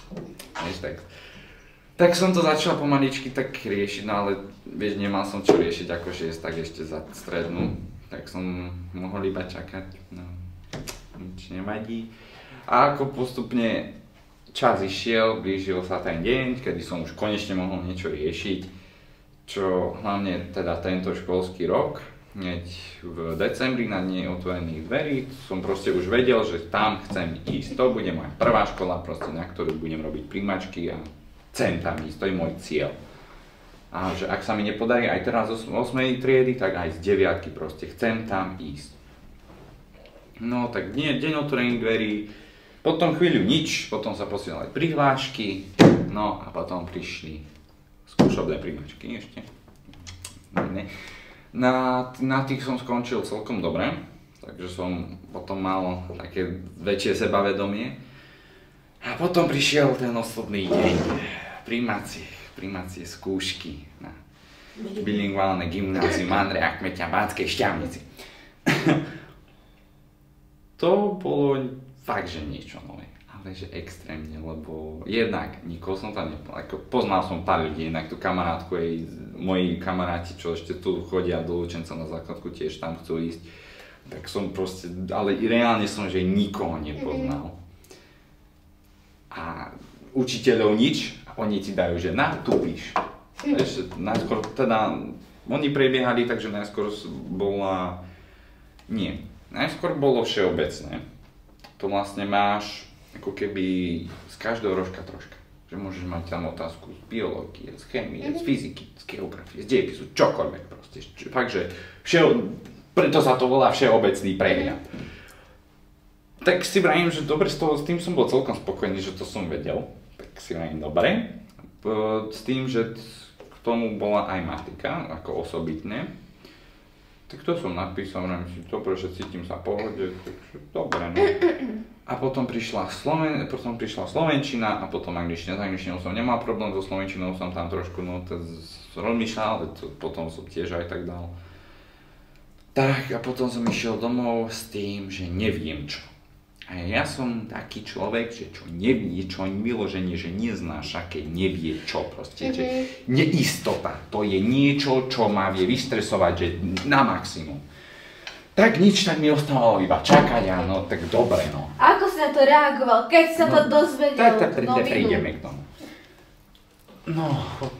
Tak som to začal pomaličky tak riešiť, no ale vieš, nemal som čo riešiť, akože jest tak ešte za strednú, tak som mohol iba čakať, no nič nevadí. A ako postupne čas išiel, blížil sa ten deň, kedy som už konečne mohol niečo riešiť, čo hlavne teda tento školský rok, hneď v decembri na deň otvorených dverí, som proste už vedel, že tam chcem ísť, to bude moja prvá škola, proste, na ktorú budem robiť príjmačky a chcem tam ísť, to je môj cieľ. A že ak sa mi nepodarí aj teraz z 8. triedy, tak aj z 9. proste chcem tam ísť. No tak deň otvorených dverí, potom chvíľu nič, potom sa posielali prihlášky, no a potom prišli skúšobné príjmačky ešte. Na tých som skončil celkom dobre, takže som potom mal také väčšie sebavedomie. A potom prišiel ten osobný deň, prijímacie skúšky na bilingválne gymnázium Andreja Kmeťa v Banskej Štiavnici. To bolo fakt, že niečo nové, ale že extrémne, lebo jednak nikoho som tam nepoznal, poznal som pár ľudí, jednak tú kamarátku, moji kamaráti, čo ešte tu chodia do Lučenca na základku, tiež tam chcú ísť, tak som proste, ale reálne som, že nikoho nepoznal. A učiteľov nič, oni ti dajú, že na, tu píš. Najskôr teda, oni prebiehali, takže najskôr najskôr bolo všeobecné. To vlastne máš ako keby z každého rožka troška. Že môžeš mať tam otázku z biológie, z chémie, z fyziky, z geografie, z dejepisu, čokoľvek proste. Fakt, že preto sa to volá všeobecný prehľad. Tak si vravím, že dobre, s tým som bol celkom spokojný, že to som vedel. Tak si vravím, dobre. S tým, že k tomu bola aj matika, ako osobitné. Tak to som napísal, vravím si, dobre, že cítim sa v pohode, takže dobre, no. A potom prišla slovenčina a potom angličtina. S angličtinou som nemal problém, so slovenčinou som tam trošku rozmýšľal, ale potom som tiež aj tak dal. Tak a potom som išiel domov s tým, že neviem čo. A ja som taký človek, že čo nevie, čo vyloženie, že neznáša, keď nevie čo proste, že neistota, to je niečo, čo ma vie vystresovať, že na maximum. Tak nič, tak mi ostávalo iba čakať a no, tak dobre no. Ako si na to reagoval, keď sa to dozvedel novinu? Prídeme k tomu. No,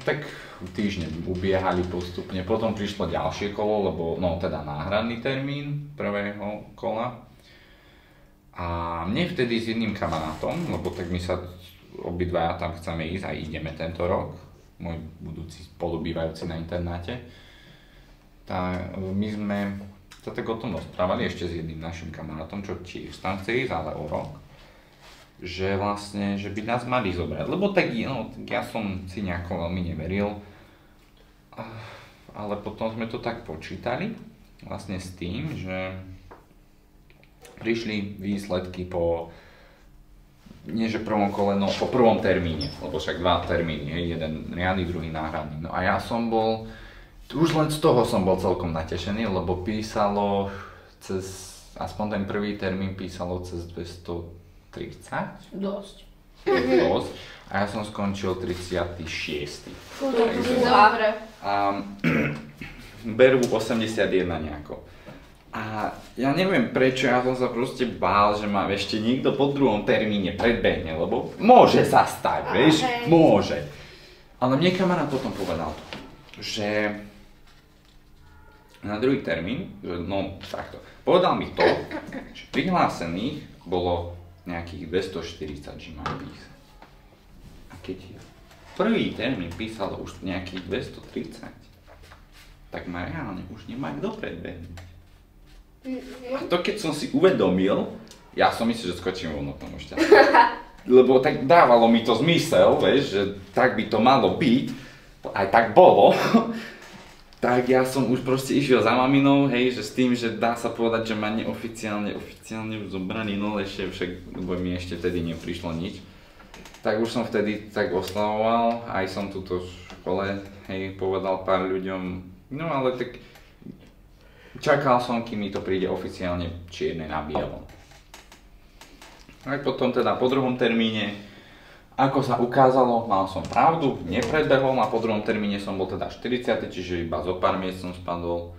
tak týždne ubiehali postupne, potom prišlo ďalšie kolo, lebo, no teda náhradný termín prvého kola. A mne vtedy s jedným kamarátom, lebo tak my sa obidvaja tam chceme ísť a ideme tento rok, môj budúci spolubývajúci na internáte, tak my sme sa tak o tom rozprávali ešte s jedným našim kamarátom, čo tiež tam chce ísť, ale o rok, že vlastne, že by nás mali zobrať, lebo tak, no, ja som si nejako veľmi neveril, ale potom sme to tak počítali, vlastne s tým, že prišli výsledky po, nie že prvom kole, no po prvom termíne, lebo však 2 termíny, hej, jeden riadny, druhý náhradný. No a ja som bol, už len z toho som bol celkom natešený, lebo písalo aspoň ten prvý termín písalo cez 230. Dosť. a ja som skončil 36. Dobre. A berú 81 nejako. A ja neviem prečo, ja som sa proste bál, že ma ešte niekto po druhom termíne predbehne, lebo môže sa stať, vieš, môže. Ale mne kamarát potom povedal, že na druhý termín, že no takto, povedal mi to, že prihlásených bolo nejakých 240, že má písať. A keď prvý termín písalo už nejakých 230, tak ma reálne už nemá kto predbehnúť. A to keď som si uvedomil, ja som myslel, že skočím von od tomu šťastie. Lebo tak dávalo mi to zmysel, vieš, že tak by to malo byť, aj tak bolo. Tak ja som už proste išiel za maminou, hej, že s tým, že dá sa povedať, že ma neoficiálne už zobraný, no ešte však, lebo mi ešte vtedy neprišlo nič. Tak už som vtedy tak oslavoval, aj som tuto v škole, hej, povedal pár ľuďom, no ale tak čakal som, kým mi to príde oficiálne čierne na bielom. Aj potom teda po druhom termíne, ako sa ukázalo, mal som pravdu, nepredbehol a po druhom termíne som bol teda 40, čiže iba zo pár miest som spadol.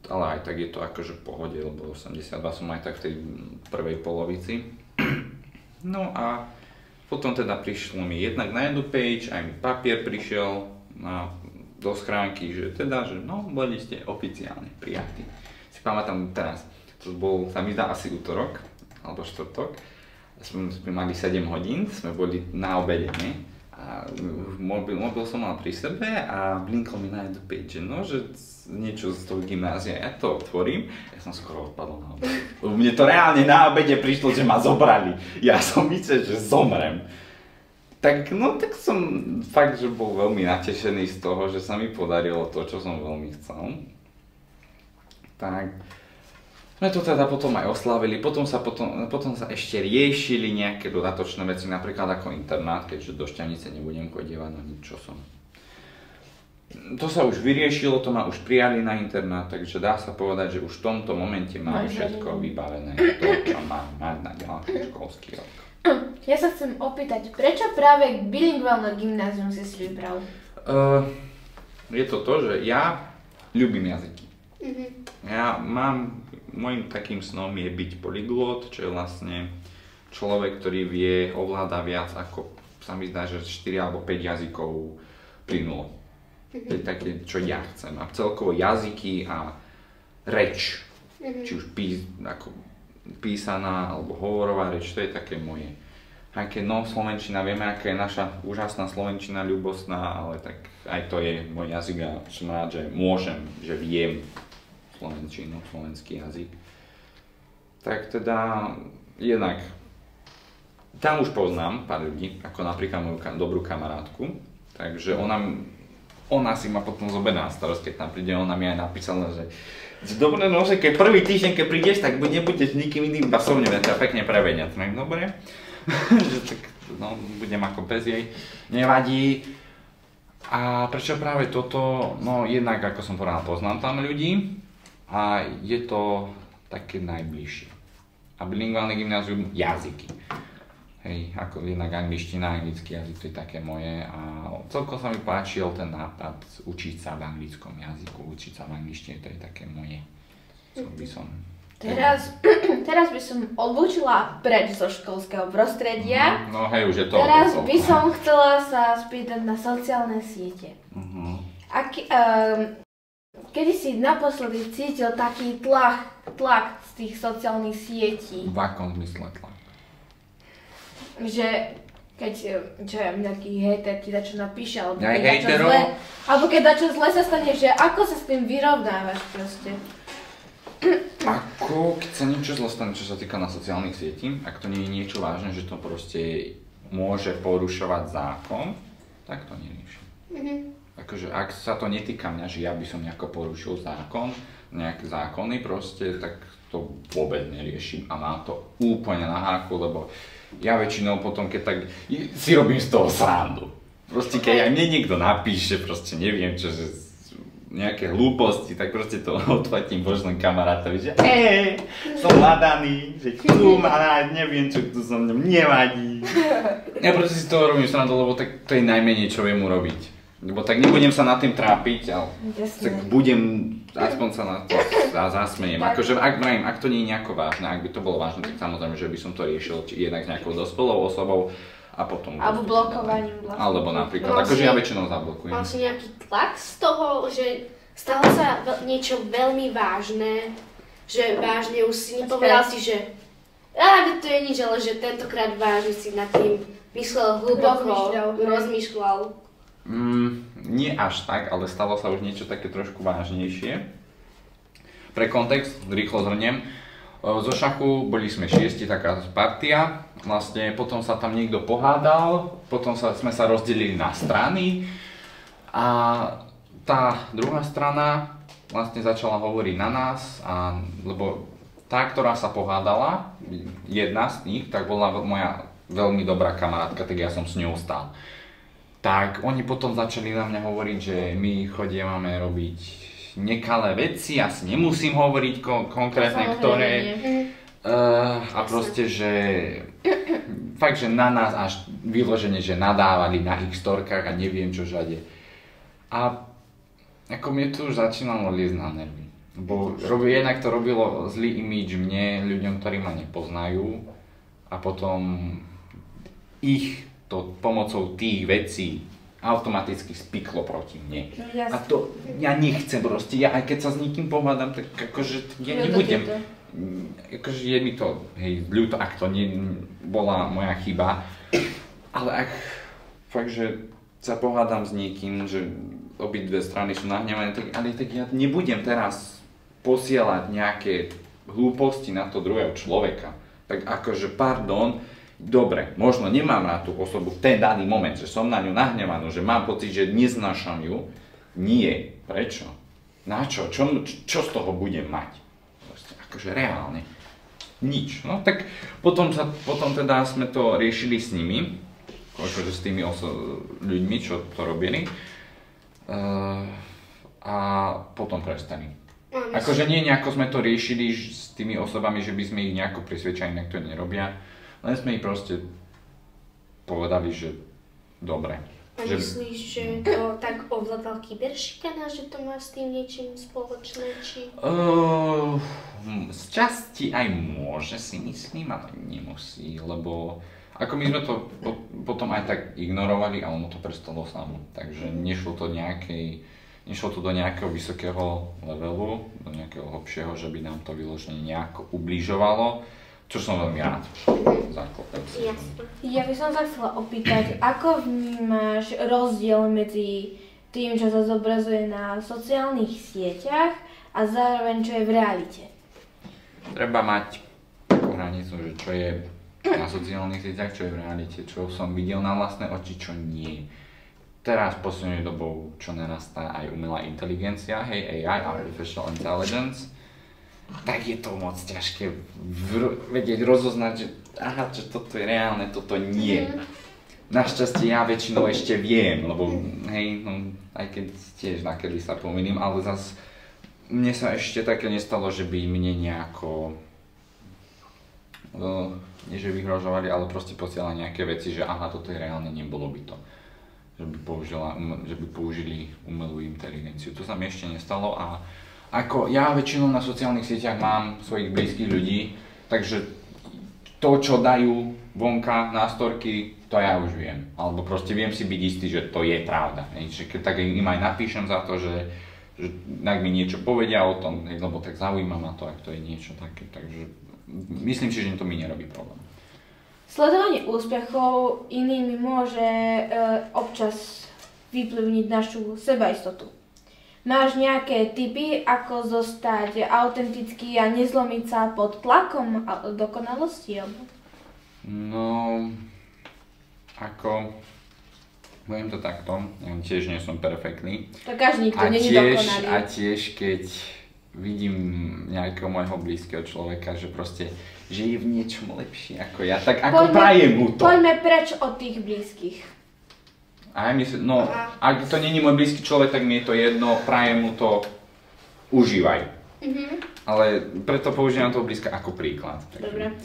Ale aj tak je to akože v pohode, lebo 82 som aj tak v tej prvej polovici. No a potom teda prišlo mi jednak na jednu page, aj mi papier prišiel do schránky, že teda, že no, boli ste oficiálne prijatí. Si pamätám teraz, to bol, sa mi zdá asi útorok, alebo štvrtok, sme mali 7 hodín, sme boli na obede, ne? A mobil som mal pri sebe a blinkol mi na jednu page, no, že niečo z toho gymnázia, ja to otvorím, ja som skoro odpadol na obede. Mne to reálne na obede prišlo, že ma zobrali, ja som myslel, že zomrem. Tak, no, tak som fakt, že bol veľmi natešený z toho, že sa mi podarilo to, čo som veľmi chcel. Tak sme to teda potom aj oslavili, potom sa ešte riešili nejaké dodatočné veci, napríklad ako internát, keďže do Šťavnice nebudem chodievať na nič, čo som. To sa už vyriešilo, to ma už prijali na internát, takže dá sa povedať, že už v tomto momente mám všetko vybavené, to, čo mám mať na ďalší školský rok. Ja sa chcem opýtať, prečo práve bilingválne gymnázium si vybral? Je to to, že ja ľúbim jazyky. Môjim takým snom je byť polyglot, čo je vlastne človek, ktorý ovláda viac ako, sa mi zdá, že 4 alebo 5 jazykov plynulo. To je také, čo ja chcem. A celkovo jazyky a reč, či už písaná alebo hovorová reč, to je také moje. Aj keď no, slovenčina, vieme, aká je naša úžasná slovenčina, ľubostná, ale tak aj to je môj jazyk a som rád, že môžem, že viem slovenčinu, slovenský jazyk. Tak teda, jednak, tam už poznám pár ľudí, ako napríklad moju dobrú kamarátku, takže ona si ma potom zoberie na starosť, keď tam príde, ona mi aj napísala, že dobre, no, že keď prvý týždeň, keď prídeš, tak nebudeš nikým iným, iba so mňa ťa pekne prevedieť. Tak dobre, že tak, no, budem ako bez jej, nevadí. A prečo práve toto? No, jednak, ako som povedal, poznám tam ľudí a je to také najbližšie. A bilingválne gymnázium, jazyky. Hej, ako jednak angličtina, anglický jazyk, to je také moje a celkom sa mi páčil ten nápad učiť sa v anglickom jazyku, učiť sa v angličtine, to je také moje. Teraz by som odlúčila preč zo školského prostredia. No hej, už je to. Teraz by som chcela sa spýtať na sociálne siete. Kedy si naposledy cítil taký tlak z tých sociálnych sietí? V akom zmysle tlak? Že keď nejaký hejter ti dačo napíše, alebo keď dačo zle sa stane, že ako sa s tým vyrovnávaš proste? Ako, keď sa niečo zle stane, čo sa týka na sociálnych sietí, ak to nie je niečo vážne, že to proste môže porušovať zákon, tak to neriešim. Akože, ak sa to netýka mňa, že ja by som nejako porušil zákon, nejaké zákony proste, tak to vôbec neriešim a mám to úplne na háku, lebo ja väčšinou potom, keď tak si robím z toho srandu. Proste keď aj mne niekto napíše, proste neviem čo, že nejaké hlúposti, tak proste to odplatím Božnom kamarátovi, že som nadaný, že tu ma nájsť, neviem čo tu so mňom nevadí. Ja proste si toho robím srandu, lebo tak to je najmenej, čo viem urobiť. Lebo tak nebudem sa nad tým trápiť, ale tak budem, aspoň sa na to zasmejem. Akože ak to nie je nejako vážne, ak by to bolo vážne, tak samozrejme, že by som to riešil jednak s nejakou dospelou osobou a potom... Alebo blokovaním vlastne. Alebo napríklad, akože ja väčšinou zablokujem. Mal si nejaký tlak z toho, že stalo sa niečo veľmi vážne, že vážne už si nepovedal si, že to je nič, ale že tentokrát vážne si nad tým myslel hlboko, rozmýšľal. Nie až tak, ale stalo sa už niečo také trošku vážnejšie. Pre kontext, rýchlo zhrniem. Zo šachu boli sme 6, taká partia. Vlastne potom sa tam niekto pohádal, potom sme sa rozdelili na strany a tá druhá strana vlastne začala hovoriť na nás, lebo tá, ktorá sa pohádala, jedna z nich, tak bola moja veľmi dobrá kamarátka, tak ja som s ňou stál. Tak oni potom začali na mňa hovoriť, že my máme robiť nekalé veci, asi nemusím hovoriť konkrétne ktoré. A proste, že fakt, že na nás až vyložene, že nadávali na ich storkách a neviem čo žade. A ako mne to už začínalo liezť na nervy. Bo jednak to robilo zlý imidž mne, ľuďom, ktorí ma nepoznajú. A potom ich to pomocou tých vecí automaticky spiklo proti mne. A to ja nechcem proste, ja aj keď sa s nikým pohľadám, tak akože ja nebudem. Akože je mi to, ľúto, ak to bola moja chyba, ale ak fakt, že sa pohľadám s niekým, že obidve strany sú nahnevané, tak ja nebudem teraz posielať nejaké hlúposti na to druhého človeka. Tak akože pardon, dobre, možno nemám rád tú osobu v ten daný moment, že som na ňu nahnevaný, že mám pocit, že neznášam ju. Nie. Prečo? Na čo? Čo z toho budem mať? Akože reálne. Nič. No tak potom teda sme to riešili s nimi, akože s tými ľuďmi, čo to robili. A potom prestali. Akože nie nejako sme to riešili s tými osobami, že by sme ich nejako presvedčali, inak to nerobia. Len sme ich proste povedali, že dobre. A myslíš, že to tak ovládal kyberšikana, že to má s tým niečím spoločné, či? Z časti aj môže, si myslím, ale nemusí, lebo ako my sme to potom aj tak ignorovali a ono to prestalo samo. Takže nešlo to do nejakého vysokého levelu, do nejakého hlbšieho, že by nám to vyložene nejako ubližovalo. Čo som veľmi rád. Ja by som sa chcela opýtať, ako vnímaš rozdiel medzi tým, čo sa zobrazuje na sociálnych sieťach a zároveň čo je v realite? Treba mať takú hranicu, že čo je na sociálnych sieťach, čo je v realite, čo som videl na vlastné oči, čo nie. Teraz poslednou dobou, čo narastá aj umelá inteligencia, AI, Artificial Intelligence, tak je to moc ťažké vedieť, rozoznať, že že toto je reálne, toto nie. Našťastie ja väčšinou ešte viem, lebo aj keď tiež nakedy sa pomýlim, ale zas mne sa ešte také nestalo, že by mne nejako, nie že vyhrožovali, ale proste posielali nejaké veci, že toto je reálne, nebolo by to. Že by použili umelú inteligenciu. To sa mi ešte nestalo a ako ja väčšinou na sociálnych sieťach mám svojich blízkych ľudí, takže to, čo dajú vonka na storky, to ja už viem. Alebo proste viem si byť istý, že to je pravda. Keď tak im aj napíšem za to, že ak mi niečo povedia o tom, lebo tak zaujíma ma to, ak to je niečo také. Takže myslím si, že to mi nerobí problém. Sledovanie úspechov inými môže občas vyplivniť našu sebaistotu. Máš nejaké tipy, ako zostať autentický a nezlomiť sa pod tlakom dokonalosti? No, poviem to takto, ja tiež nie som perfektný. To každý, kto nie je dokonalý. A tiež, keď vidím nejakého môjho blízkeho človeka, že proste, že je v niečom lepší ako ja, tak ako prajem mu to. Poďme preč od tých blízkych. A ja myslím, no, ak to není môj blízky človek, tak mi je to jedno, prajem mu to, užívaj. Ale preto používam toho blízka ako príklad. Dobre.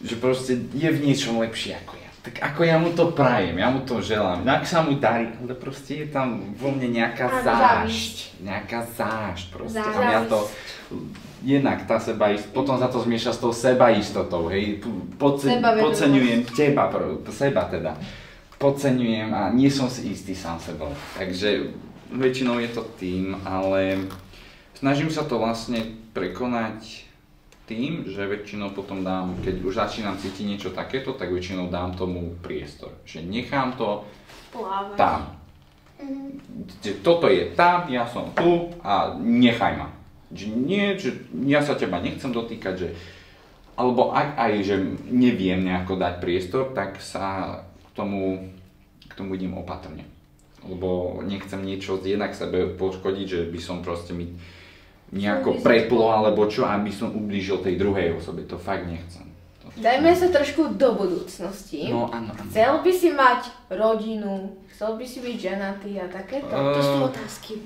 Že proste je v niečom lepší ako ja. Tak ako ja mu to prajem, ja mu to želám, ak sa mu darí, ale proste je tam vo mne nejaká zášť. Nejaká zášť proste. A ja to, jednak tá sebaisť, potom sa to zmieša s tou sebaistotou, hej. Podceňujem teba, seba teda. Podceňujem a nie som si istý sám sebou. Takže väčšinou je to tým, ale snažím sa to vlastne prekonať tým, že väčšinou potom dám, keď už začínam cítiť niečo takéto, tak väčšinou dám tomu priestor. Že nechám to tam. Toto je tam, ja som tu a nechaj ma. Že nie, že ja sa teba nechcem dotýkať, že alebo ak aj, že neviem nejako dať priestor, tak sa k tomu idem opatrne. Lebo nechcem niečo jednak sebe poškodiť, že by som proste mi nejako preplo alebo čo, aby som ublížil tej druhej osobe. To fakt nechcem. Dajme sa trošku do budúcnosti. No áno. Chcel by si mať rodinu, chcel by si byť ženatý a takéto? To sú otázky.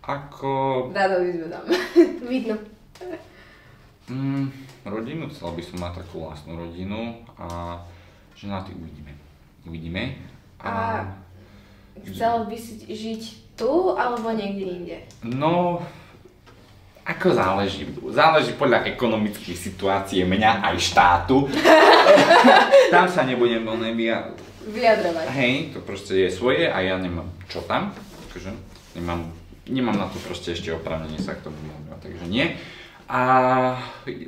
Rado vyzvedám. Vidno. Rodinu, chcel by som mať takú vlastnú rodinu a ženatý uvidíme. A chcel by si žiť tu alebo niekde inde? No, ako záleží. Záleží podľa ekonomických situácií mňa aj štátu. Tam sa nebudem vyjadrovať. Hej, to proste je svoje a ja nemám čo tam. Takže nemám na to proste ešte oprávnenie sa k tomu vyjadrovať, takže nie.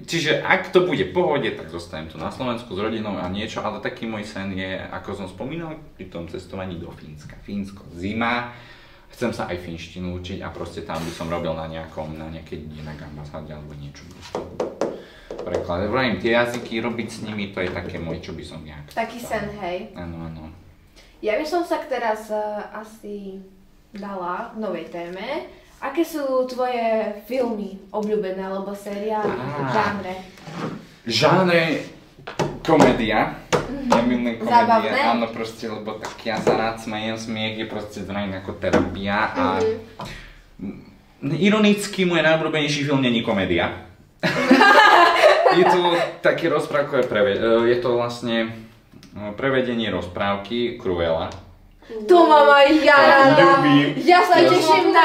Čiže ak to bude v pohode, tak zostanem tu na Slovensku s rodinou a niečo, ale taký môj sen je, ako som spomínal, pri tom cestovaní do Fínska. Fínsko, zima, chcem sa aj fínštinu učiť a proste tam by som robil na nejakej ambasáde alebo niečo. Preklad. Vrajím, tie jazyky, robiť s nimi, to je také moje, čo by som nejak. Taký sen, hej? Áno. Ja by som sa teraz asi dala k novej téme. Aké sú tvoje filmy obľúbené, alebo seriály, žánre? Žánre komédia. Ja milujem komédia. Zábavné? Áno, proste, lebo tak ja sa rád smejem, smiech je proste zrejme ako terapia a ironicky môj najobľúbenejší film není komédia. Je to také rozprávkové je to vlastne prevedenie rozprávky Cruella. To mám aj ja rada. Ja sa teším na...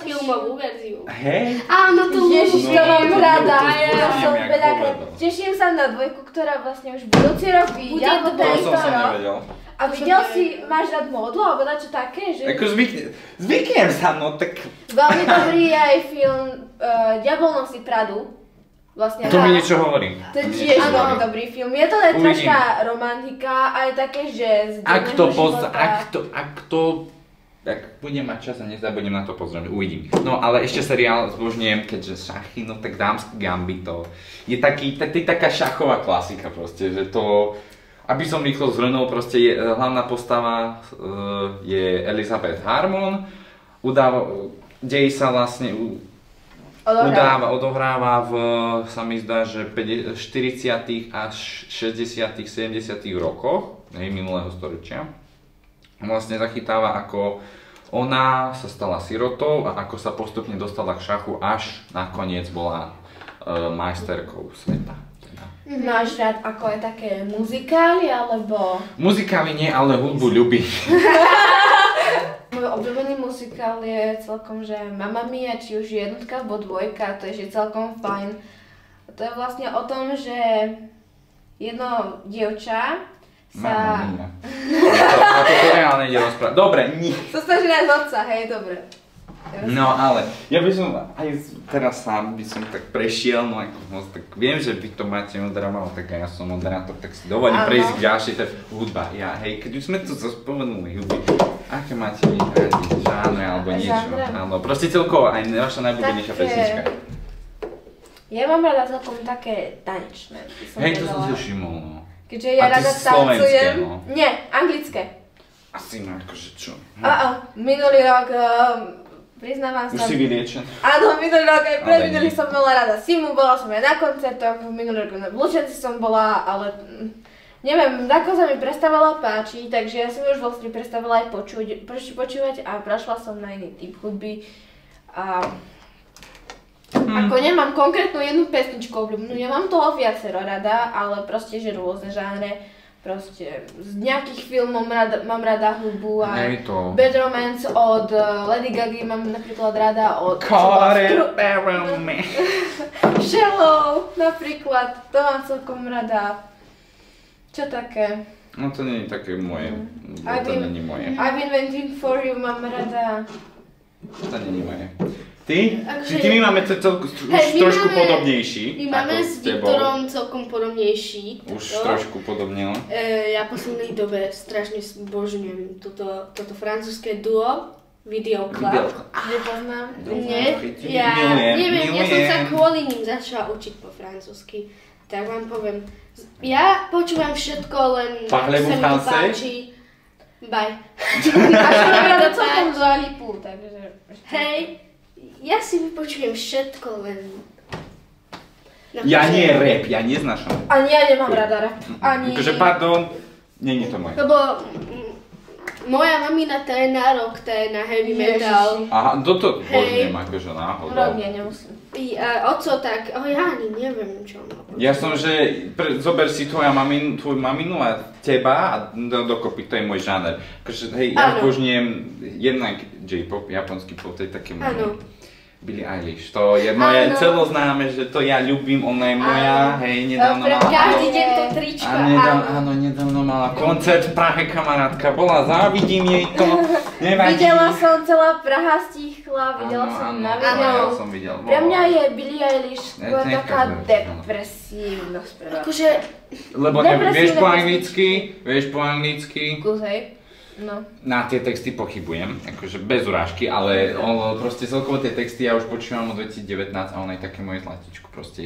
Filmovú verziu. Hej? Áno, to Ježiš, to mám rada. Ja teším sa na dvojku, ktorá vlastne už budúci rok vyjde, alebo tento rok. A videl si, máš rád módlu, alebo dačo také, že... Ako zvyknem sa, no tak... Veľmi dobrý je aj film Diabol nosí Pradu. Vlastne to mi niečo hovorí. To je tiež veľmi dobrý film. Je to len troška romantika, aj také, že z denného života. Ak budem mať čas a nezabudnem na to pozrieť, uvidím. No ale ešte seriál zbožňujem, keďže šachy, no tak Dámsky gambit to je taká šachová klasika proste, že to, aby som rýchlo zhrnul, proste hlavná postava je Elizabeth Harmon, deje sa vlastne odohráva sa mi zdá, že 40. až 60. 70. rokoch minulého storočia. Vlastne zachytáva, ako ona sa stala sirotou a ako sa postupne dostala k šachu, až nakoniec bola majsterkou sveta. Máš rád ako je také muzikály, alebo... Muzikály nie, ale hudbu ľubím. Môj obľúbený muzikál je celkom, že Mamma Mia, či už jednotka alebo dvojka, to je že celkom fajn. To je vlastne o tom, že jedno dievča sa... Mamma Mia. A to reálne ide rozprávať. Dobre, nie. To snaží nájsť otca, hej, dobre. No ale, ja by som aj teraz sám by som tak prešiel, no ako tak viem, že vy to máte moderátor, tak ja som moderátor, tak si dovolím prejsť k ďalšej, to je hudba. Hej, keď už sme tu spomenuli hudby, aké máte radi žánre alebo niečo? Áno, proste celkovo aj vaša najobľúbenejšia pesnička. Ja mám rada celkom také tanečné. Hej, to som si všimol, no. Keďže ja rada tancujem. No? Nie, anglické. Asi no, akože čo? Minulý rok, priznávam sa. Už si vyliečený? Áno, minulý rok aj predminulý som bola rada Simu, bola som aj na koncertoch, minulý rok v Lučenci som bola, ale neviem, ako sa mi prestávala páčiť, takže ja som už vlastne prestávala aj počúvať a prešla som na iný typ hudby. A ako nemám konkrétnu jednu pesničku obľúbenú, ja mám toho viacero rada, ale proste, že rôzne žánre. Proste z nejakých filmov mám rada hudbu a Bad Romance od Lady Gaga mám napríklad rada od Shallow napríklad, to mám celkom rada. Čo také? No to nie je také moje, to nie je moje. I've been waiting for you mám rada. To nie je moje. Ty my máme trošku podobnejší. My máme s Viktorom celkom podobnejší. Už trošku podobne, no. Ja v poslednej dobe strašne zbožňujem toto francúzske duo Video Club. Nepoznám. Nie, ja neviem, ja som sa kvôli ním začala učiť po francúzsky. Tak vám poviem, ja počúvam všetko, len sa mi to páči. Bye. Až to rada celkom zálipu, takže... Hej. Ja si vypočujem všetko, len... Ja nie rap, ja neznášam. Ani ja nemám rada rap. Ani... Takže pardon, nie je to moje. Lebo moja mamina tá je na rock, tá je na heavy metal. Aha, toto pozniem akože náhodou. Rock ja nemusím. A oco tak, ja ani neviem čo má počuť. Ja som, že zober si tvoju maminu a teba a dokopy, to je môj žáner. Akože hej, ja požniem jednak J-pop, japonský pop, to je také moje. Billie Eilish, to je moje celoznáme, že to ja ľúbim, ona je moja, hej, nedávno mala... Každý deň to trička, áno, nedávno mala koncert v Prahe, kamarátka bola, závidím jej to, nevadí. Videla som, celá Praha stíchla, videla som na videu. Ja som videl. Pre mňa je Billie Eilish skôr taká depresívna správa. Akože... Lebo vieš po anglicky? Kus, hej. No. Na tie texty pochybujem, akože bez urážky, ale proste celkovo tie texty ja už počúvam od 2019 a ona je také moje zlatičko, proste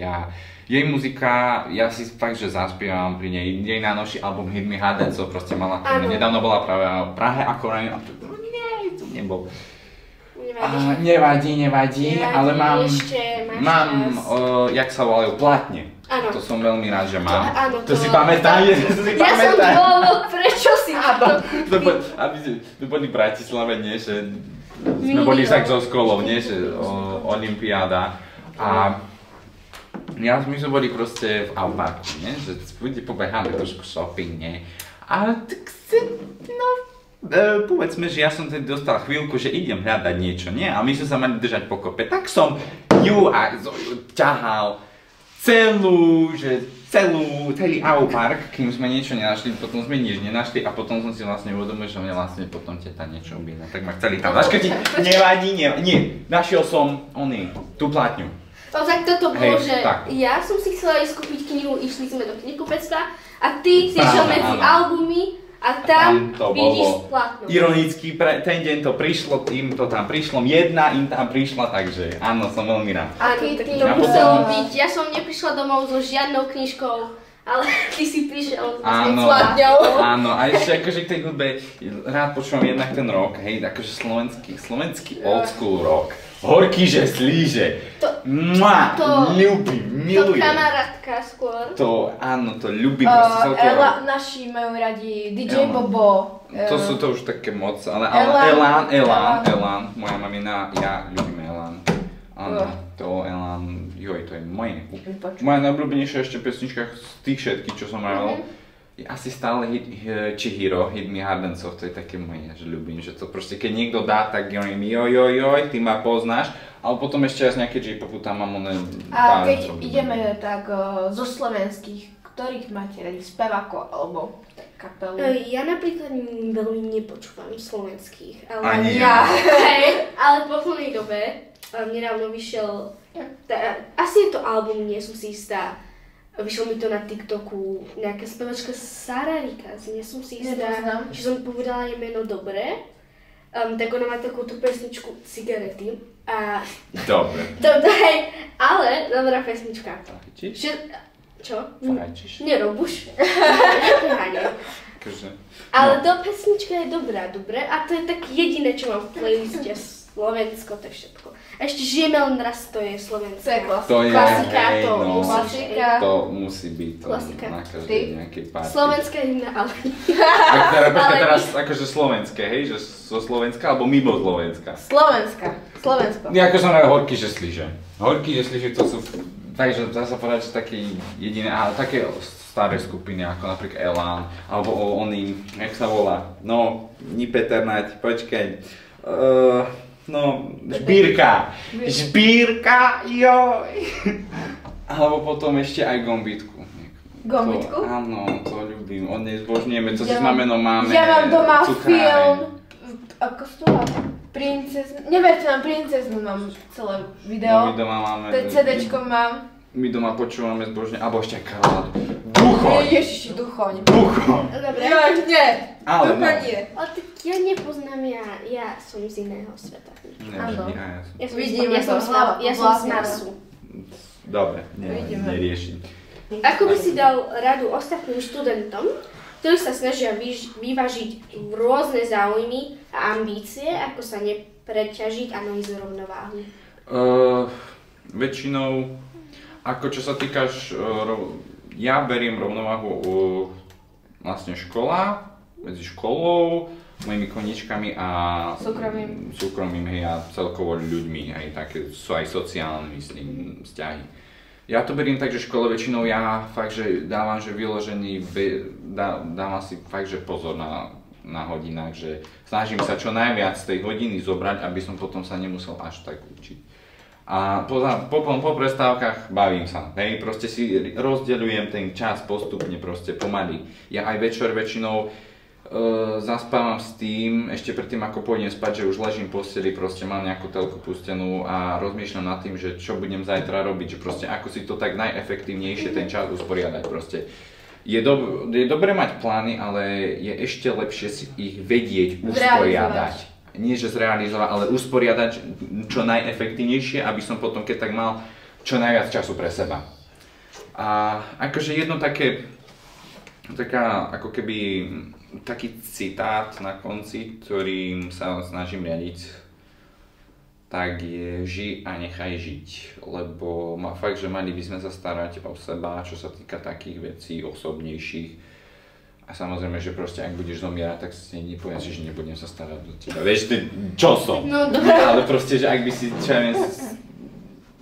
jej muzika, ja si fakt, že zaspievam pri nej, jej najnovší album Hit Me Hard and Soul proste mala, nedávno bola práve v Prahe ako a tu nebol. Nevadí, ale mám jak sa volajú, platne. Áno. To som veľmi rád, že mám. Áno, to si pamätám. Ja som dôvod, prečo si to kúpil. Aby sme boli v Bratislave, nie, že sme boli tak so školou, nie, že olympiáda. A my sme boli proste v Alparku, nie, že pobeháme trošku shopping, nie. A tak povedzme, že ja som tedy dostal chvíľku, že idem hľadať niečo, nie? A my sme sa mali držať pokope. Tak som ju a Zoju ťahal celý Aupark, kým sme niečo nenašli, potom sme nič nenašli a potom som si vlastne uvedomil, že mne vlastne potom teta niečo objedná. Tak ma chceli tam zaškrtiť, nevadí, nie, našiel som tú platňu. Tak toto bolo, že ja som si chcela ísť kúpiť knihu, išli sme do knihkupectva a ty si išiel medzi albumy a tam vidíš platnú. Ironicky, ten deň to prišlo, im to tam prišlo, jedna im tam prišla, takže áno, som veľmi rád. Áno, tak to muselo byť, ja som neprišla domov so žiadnou knižkou, ale ty si prišiel s platňou. Áno, a ešte akože k tej hudbe rád počúvam jednak ten rock, hej, akože slovenský old school rock. Horký, že slíže. Ľúbim, milujem. To kamarátka skôr. To, áno, to ľúbim proste celkovo. Naši majú radi DJ Bobo. To sú to už také moc, ale Elán, moja mamina, ja ľúbim Elán. Áno, to Elán, to je moje. Moja najobľúbenejšia ešte pesnička z tých všetkých, čo som mal. Asi stále Chihiro, Hit Me Hard and Soft, to je také moje, že ľúbim, že to proste keď niekto dá, tak hovorím joj, ty ma poznáš, ale potom ešte aj z nejaké J-popu tam mám oné... A keď ideme tak zo slovenských, ktorých máte radi, spevákov alebo kapelu? Ja napríklad veľmi nepočúvam slovenských, ale ani ja. Ale v poslednej dobe nedávno vyšiel, asi je to album, nie som si istá. Vyšlo mi to na TikToku, nejaká spevačka Sara Rikaz, nie som si istá, či som povedala jej meno dobre. Tak ona má takú tú pesničku Cigarety. Dobre. Hej, ale dobrá pesnička. Fajčíš? Čo? Fajčíš? Nerobuš. Akože... Ale tá pesnička je dobrá, a to je tak jediné, čo mám v playliste Slovensko, to je všetko. Ešte žijeme len raz, to je slovenská. To je klasika. To je, Klasika, hej, to no. klasika. To musí byť to Klasika. na Ty? každej nejakej party. Slovenská hymna, ale... Počkaj teraz akože slovenské, hej? Že zo Slovenska alebo mimo Slovenska? Slovensko. Ja ako som hovoril Horky žesliže. Horky žesliže to sú, takže dá sa povedať, že také jediné, ale také staré skupiny ako napríklad Elán, alebo oný, jak sa volá, no, ni Peter Nať, počkaj. No, Žbírka, joj. Alebo potom ešte aj Gombitku. Gombitku? To, áno, to ľúbim, od nej zbožňujeme, co si znameno máme. Ja mám doma cukráreň. film, ako sa to volá? Neverte nám princeznu, mám celé video. No, my doma máme... CDčko mám. My doma počúvame zbožne, alebo ešte aj Karoladu. Duchoň! Ježiši, Duchoň. Duchoň! Dobre. Nie, Ale Duchoň no. nie. Ale tak ja nepoznám, ja som z iného sveta. Áno. Vidíme ja som to, hlava ja som z povládnená. Marsu. Dobre, Vidíme. neriešim. Ako by si dal radu ostatným študentom, ktorí sa snažia vyvážiť rôzne záujmy a ambície, ako sa nepreťažiť a nájsť rovnováhu? Väčšinou, ako čo sa týka, ja beriem rovnováhu vlastne škola, medzi školou, mojimi koničkami a súkromím, hej, a celkovo ľuďmi, aj také sú aj sociálne, myslím, vzťahy. Ja to beriem tak, že škole väčšinou ja fakt, že dávam, že vyložený, dávam si fakt, že pozor na hodinách, že snažím sa čo najviac z tej hodiny zobrať, aby som potom sa nemusel až tak učiť. A po prestávkach bavím sa, hej, proste si rozdeľujem ten čas postupne, proste pomaly. Ja aj večer väčšinou zaspávam s tým, ešte predtým ako pôjdem spať, že už ležím v posteli, proste mám nejakú telku pustenú a rozmýšľam nad tým, že čo budem zajtra robiť, že proste ako si to tak najefektívnejšie ten čas usporiadať proste. Je dobré mať plány, ale je ešte lepšie si ich vedieť usporiadať. Nie že zrealizovať, ale usporiadať čo najefektívnejšie, aby som potom keď tak mal čo najviac času pre seba. A akože jedno ako keby taký citát na konci, ktorým sa snažím riadiť, tak je žij a nechaj žiť, lebo fakt, že mali by sme sa starať o seba, čo sa týka takých vecí osobnejších. A samozrejme, že proste ak budeš zomierať, tak si nepoviem si, že nebudem sa starať o teba. Vieš, čo som? No, ale proste, že ak by si, čo ja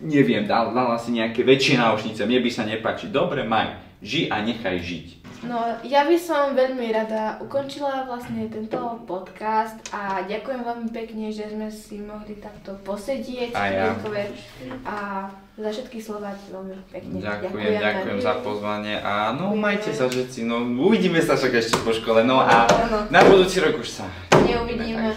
neviem, dala si nejaké väčšie náušnice, mne by sa nepáči. Dobre, maj, žij a nechaj žiť. No, ja by som veľmi rada ukončila vlastne tento podcast a ďakujem veľmi pekne, že sme si mohli takto posedieť a za všetky slova ti veľmi pekne Ďakujem za pozvanie a no majte sa všetci, no uvidíme sa však ešte po škole, no a na budúci rok už sa neuvidíme.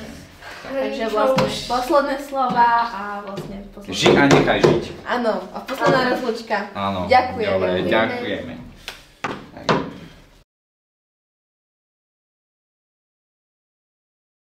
Takže vlastne posledné slova a vlastne Žij a nechaj žiť. Áno, a posledná rozlučka. Áno, Ďakujeme. Dobre, ďakujeme.